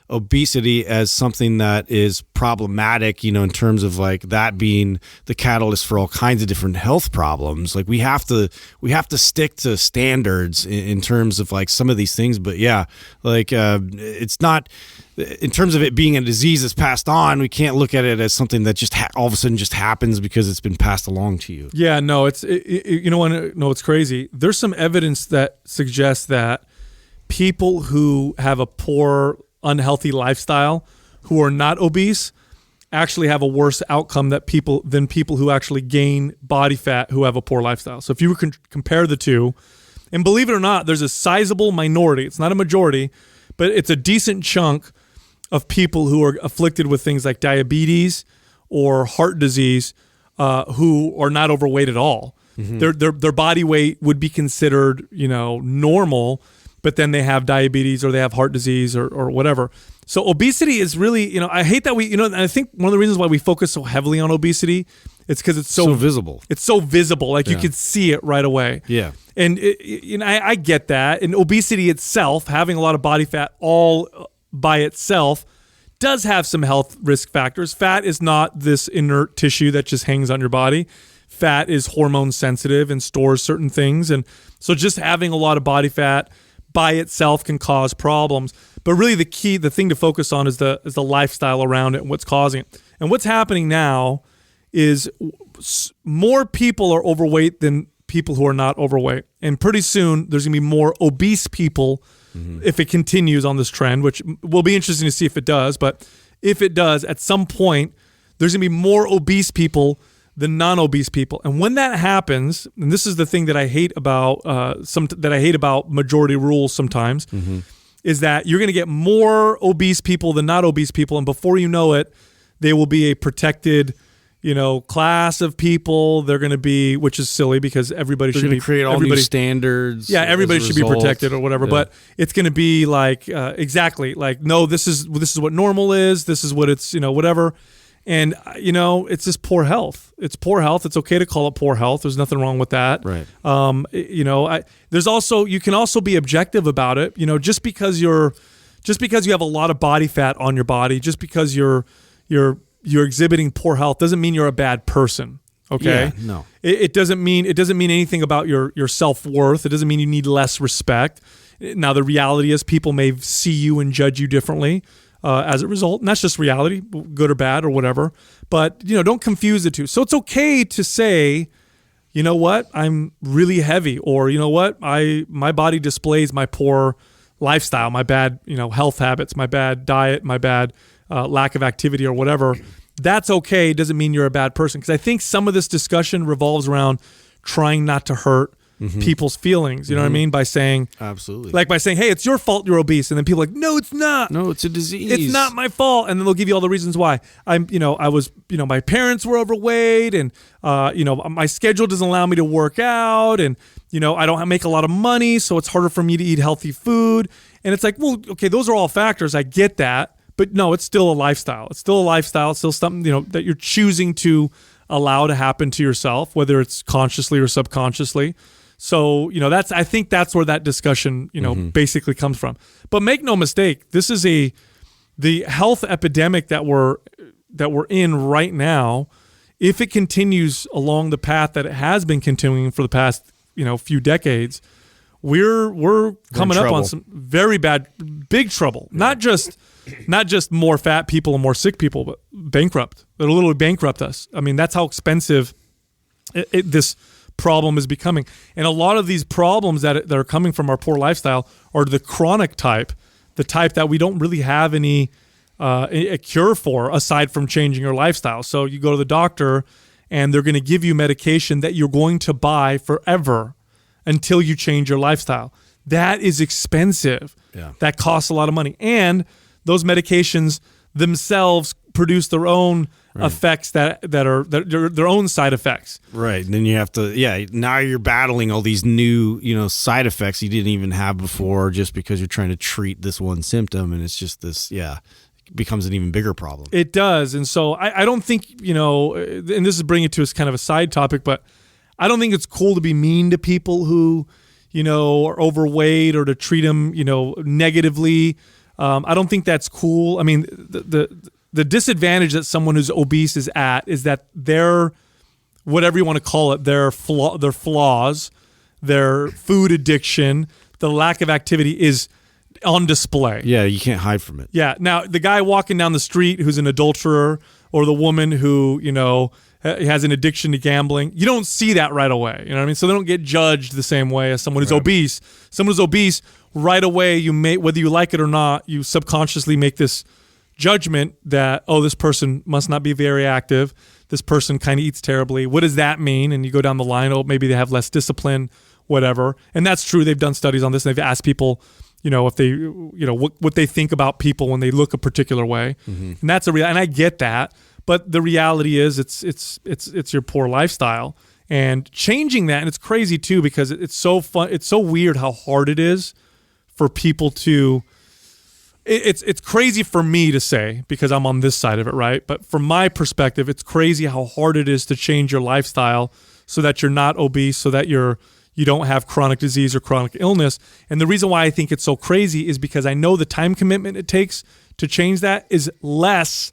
obesity as something that is problematic, in terms of like that being the catalyst for all kinds of different health problems. Like we have to stick to standards in terms of like some of these things. But yeah, like it's not in terms of it being a disease that's passed on. We can't look at it as something that just all of a sudden just happens because it's been passed along to you. Yeah, no, it's crazy. There's some evidence that suggests that people who have a poor, unhealthy lifestyle, who are not obese, actually have a worse outcome than people who actually gain body fat who have a poor lifestyle. So if you compare the two, and believe it or not, there's a sizable minority. It's not a majority, but it's a decent chunk of people who are afflicted with things like diabetes or heart disease who are not overweight at all. Mm-hmm. Their body weight would be considered, normal, but then they have diabetes or they have heart disease or whatever. So obesity is really, I hate that I think one of the reasons why we focus so heavily on obesity, it's because it's so visible. It's so visible. Like you could see it right away. Yeah. And I get that. And obesity itself, having a lot of body fat all by itself, does have some health risk factors. Fat is not this inert tissue that just hangs on your body. Fat is hormone sensitive and stores certain things. And so just having a lot of body fat by itself can cause problems. But really the thing to focus on is the lifestyle around it and what's causing it. And what's happening now is more people are overweight than people who are not overweight. And pretty soon there's going to be more obese people if it continues on this trend, which will be interesting to see if it does. But if it does, at some point, there's going to be more obese people than non-obese people. And when that happens, and this is the thing that I hate about majority rules sometimes, is that you're going to get more obese people than not obese people, and before you know it, they will be a protected, class of people. They're going to be, which is silly because everybody should be create all new standards. Yeah, everybody should be protected or whatever. Yeah. But it's going to be like exactly like no, this is what normal is. This is what it's whatever. And, it's just poor health. It's poor health. It's okay to call it poor health. There's nothing wrong with that. Right. You can also be objective about it. Just because you have a lot of body fat on your body, just because you're exhibiting poor health doesn't mean you're a bad person. Okay. Yeah, no. It doesn't mean anything about your self-worth. It doesn't mean you need less respect. Now, the reality is people may see you and judge you differently. As a result, and that's just reality, good or bad or whatever. But don't confuse the two. So it's okay to say, you know what, I'm really heavy, or you know what, my body displays my poor lifestyle, my bad health habits, my bad diet, my bad lack of activity or whatever. That's okay. It doesn't mean you're a bad person, because I think some of this discussion revolves around trying not to hurt people's feelings, you know what I mean? By saying, absolutely, like by saying, hey, it's your fault you're obese. And then people are like, no, it's not. No, it's a disease. It's not my fault. And then they'll give you all the reasons why. My parents were overweight, and, my schedule doesn't allow me to work out, and, I don't make a lot of money, so it's harder for me to eat healthy food. And it's like, well, okay, those are all factors. I get that. But no, it's still a lifestyle. It's still a lifestyle. It's still something, that you're choosing to allow to happen to yourself, whether it's consciously or subconsciously. So, I think that's where that discussion, basically comes from. But make no mistake, this is the health epidemic that we're in right now. If it continues along the path that it has been continuing for the past, few decades, we're coming up on some very big trouble. Yeah. Not just more fat people and more sick people, but bankrupt. It'll literally bankrupt us. I mean, that's how expensive this problem is becoming. And a lot of these problems that are coming from our poor lifestyle are the chronic type, the type that we don't really have any a cure for aside from changing your lifestyle. So you go to the doctor and they're going to give you medication that you're going to buy forever until you change your lifestyle. That is expensive. Yeah. That costs a lot of money. And those medications themselves produce their own effects that are their own side effects. Right. And then you have to, now you're battling all these new, side effects you didn't even have before just because you're trying to treat this one symptom. And it's just this, it becomes an even bigger problem. It does. And so I don't think, and this is bringing it to us kind of a side topic, but I don't think it's cool to be mean to people who, or overweight, or to treat them, negatively. I don't think that's cool. I mean, the disadvantage that someone who's obese is at is that their, whatever you want to call it, their flaws, their food addiction, the lack of activity is on display. Yeah, you can't hide from it. Yeah. Now, the guy walking down the street who's an adulterer, or the woman who, has an addiction to gambling, you don't see that right away. You know what I mean? So they don't get judged the same way as someone who's obese. Someone who's obese, right away, whether you like it or not, you subconsciously make this judgment that, oh, this person must not be very active. This person kind of eats terribly. What does that mean? And you go down the line, oh, maybe they have less discipline, whatever. And that's true. They've done studies on this. And they've asked people, if they, what they think about people when they look a particular way. Mm-hmm. And that's and I get that. But the reality is it's your poor lifestyle. And changing that, and it's crazy too, because it's so fun. It's so weird how hard it is for people to, it's crazy for me to say, because I'm on this side of it, right? But from my perspective, it's crazy how hard it is to change your lifestyle so that you're not obese, so that you don't have chronic disease or chronic illness. And the reason why I think it's so crazy is because I know the time commitment it takes to change that is less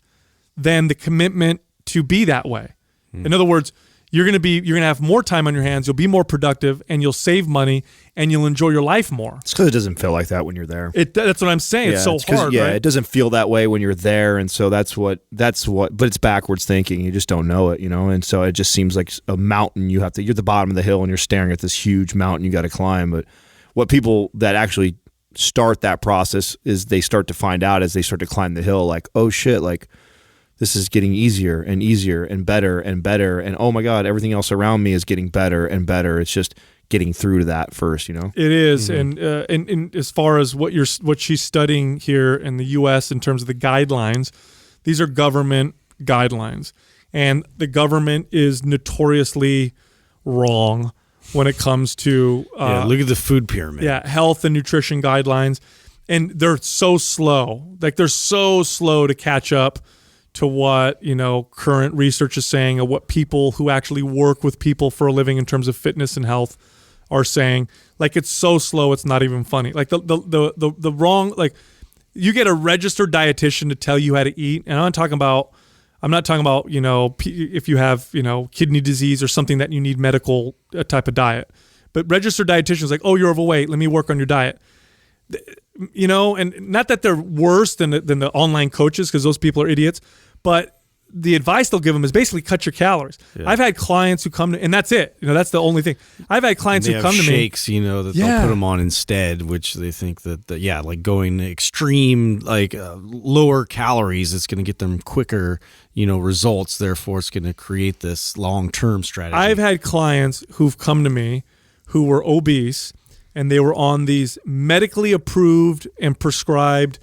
than the commitment to be that way. In other words, you're going to have more time on your hands, you'll be more productive, and you'll save money, and you'll enjoy your life more. It's because it doesn't feel like that when you're there. That's what I'm saying. It's so hard, yeah, right? It doesn't feel that way when you're there, and so that's what, but it's backwards thinking. You just don't know it, and so it just seems like a mountain you're at the bottom of the hill, and you're staring at this huge mountain you got to climb. But what people that actually start that process is they start to find out as they start to climb the hill, like, oh shit, like, this is getting easier and easier and better, and oh my God, everything else around me is getting better and better. It's just getting through to that first, It is, mm-hmm. and as far as what she's studying here in the U.S. in terms of the guidelines, these are government guidelines, and the government is notoriously wrong when it comes to look at the food pyramid. Yeah, health and nutrition guidelines, and they're so slow. Like they're so slow to catch up to what current research is saying, or what people who actually work with people for a living in terms of fitness and health are saying. Like it's so slow, it's not even funny. Like the wrong, like you get a registered dietitian to tell you how to eat, and I'm not talking about if you have kidney disease or something that you need medical type of diet, but registered dietitians like, oh, you're overweight, let me work on your diet. And not that they're worse than the online coaches, because those people are idiots, but the advice they'll give them is basically cut your calories. Yeah. I've had clients who come to, and that's it. That's the only thing. I've had clients who come to me. Shakes, that they'll put them on instead, which they think that like going extreme, like lower calories, it's going to get them quicker, results. Therefore, it's going to create this long-term strategy. I've had clients who've come to me who were obese, and they were on these medically approved and prescribed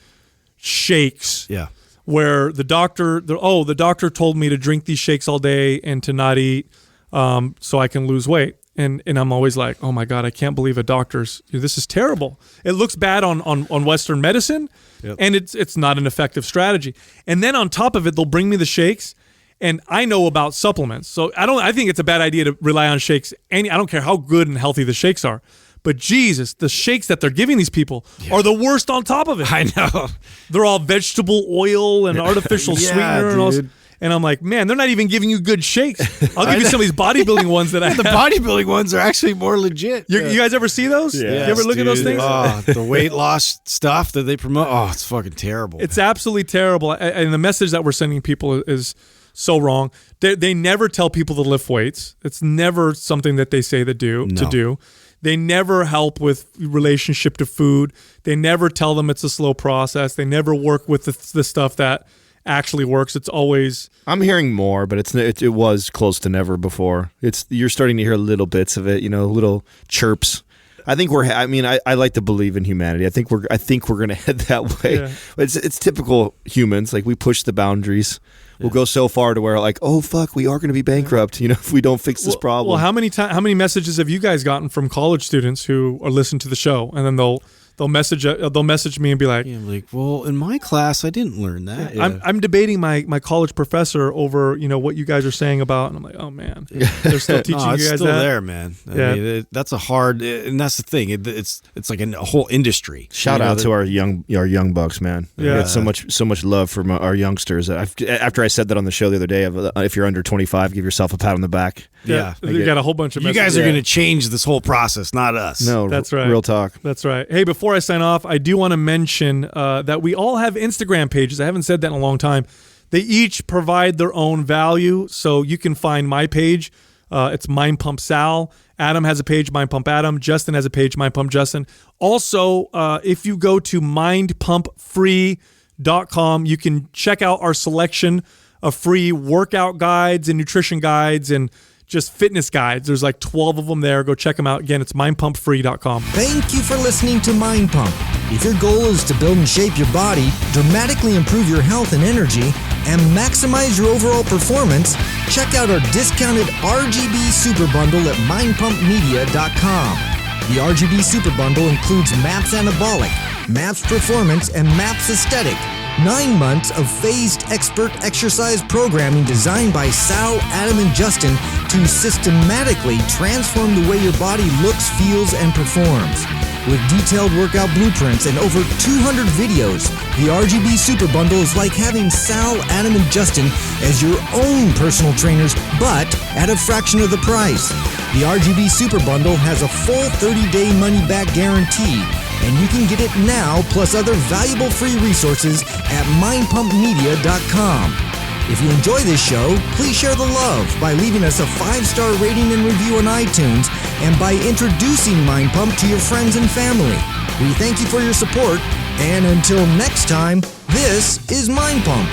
shakes. Yeah. Where the doctor told me to drink these shakes all day and to not eat, so I can lose weight. And I'm always like, oh my God, I can't believe this is terrible. It looks bad on Western medicine, yep. And it's not an effective strategy. And then on top of it, they'll bring me the shakes, and I know about supplements, so I think it's a bad idea to rely on shakes. I don't care how good and healthy the shakes are. But Jesus, the shakes that they're giving these people are the worst on top of it. I know. They're all vegetable oil and artificial sweetener and all. And I'm like, man, they're not even giving you good shakes. I'll give you some of these bodybuilding ones that I have. The bodybuilding ones are actually more legit. You guys ever see those? Yeah. You ever look at those things? Oh, the weight loss stuff that they promote. Oh, it's fucking terrible. It's absolutely terrible. And the message that we're sending people is so wrong. They never tell people to lift weights. It's never something that they say to do. They never help with relationship to food. They never tell them it's a slow process. They never work with the stuff that actually works. It's always... I'm hearing more, but it was close to never before. You're starting to hear little bits of it, little chirps. I think I like to believe in humanity. I think we're going to head that way. Yeah. It's typical humans. Like we push the boundaries. We'll go so far to where like, oh fuck, we are going to be bankrupt, if we don't fix this problem. Well, how many messages have you guys gotten from college students who are listening to the show, and then they'll They'll message me and be like, Yeah, I'm like, well, in my class, I didn't learn that. Yeah. I'm debating my college professor over what you guys are saying about, and I'm like, oh man, they're still teaching No, you it's guys still that. there, man. I Yeah. mean, that's a hard, and that's the thing. It's like a whole industry. Shout out to our young bucks, man. Yeah. We got so much love from our youngsters. After I said that on the show the other day, if you're under 25, give yourself a pat on the back. Yeah. You got a whole bunch of You messages. guys are going to change this whole process, not us. No, That's right. Real talk. That's right. Hey, before I sign off, I do want to mention that we all have Instagram pages. I haven't said that in a long time. They each provide their own value. So you can find my page. It's Mind Pump Sal. Adam has a page, Mind Pump Adam. Justin has a page, Mind Pump Justin. Also, if you go to mindpumpfree.com, you can check out our selection of free workout guides and nutrition guides and just fitness guides. There's like 12 of them there. Go check them out. Again, it's mindpumpfree.com. Thank you for listening to Mind Pump. If your goal is to build and shape your body, dramatically improve your health and energy, and maximize your overall performance, check out our discounted RGB Super Bundle at mindpumpmedia.com. The RGB Super Bundle includes MAPS Anabolic, MAPS Performance, and MAPS Aesthetic. 9 months of phased expert exercise programming designed by Sal, Adam, and Justin to systematically transform the way your body looks, feels, and performs. With detailed workout blueprints and over 200 videos, the RGB Super Bundle is like having Sal, Adam, and Justin as your own personal trainers, but at a fraction of the price. The RGB Super Bundle has a full 30-day money-back guarantee, and you can get it now plus other valuable free resources at mindpumpmedia.com. If you enjoy this show, please share the love by leaving us a 5-star rating and review on iTunes and by introducing Mind Pump to your friends and family. We thank you for your support, and until next time, this is Mind Pump.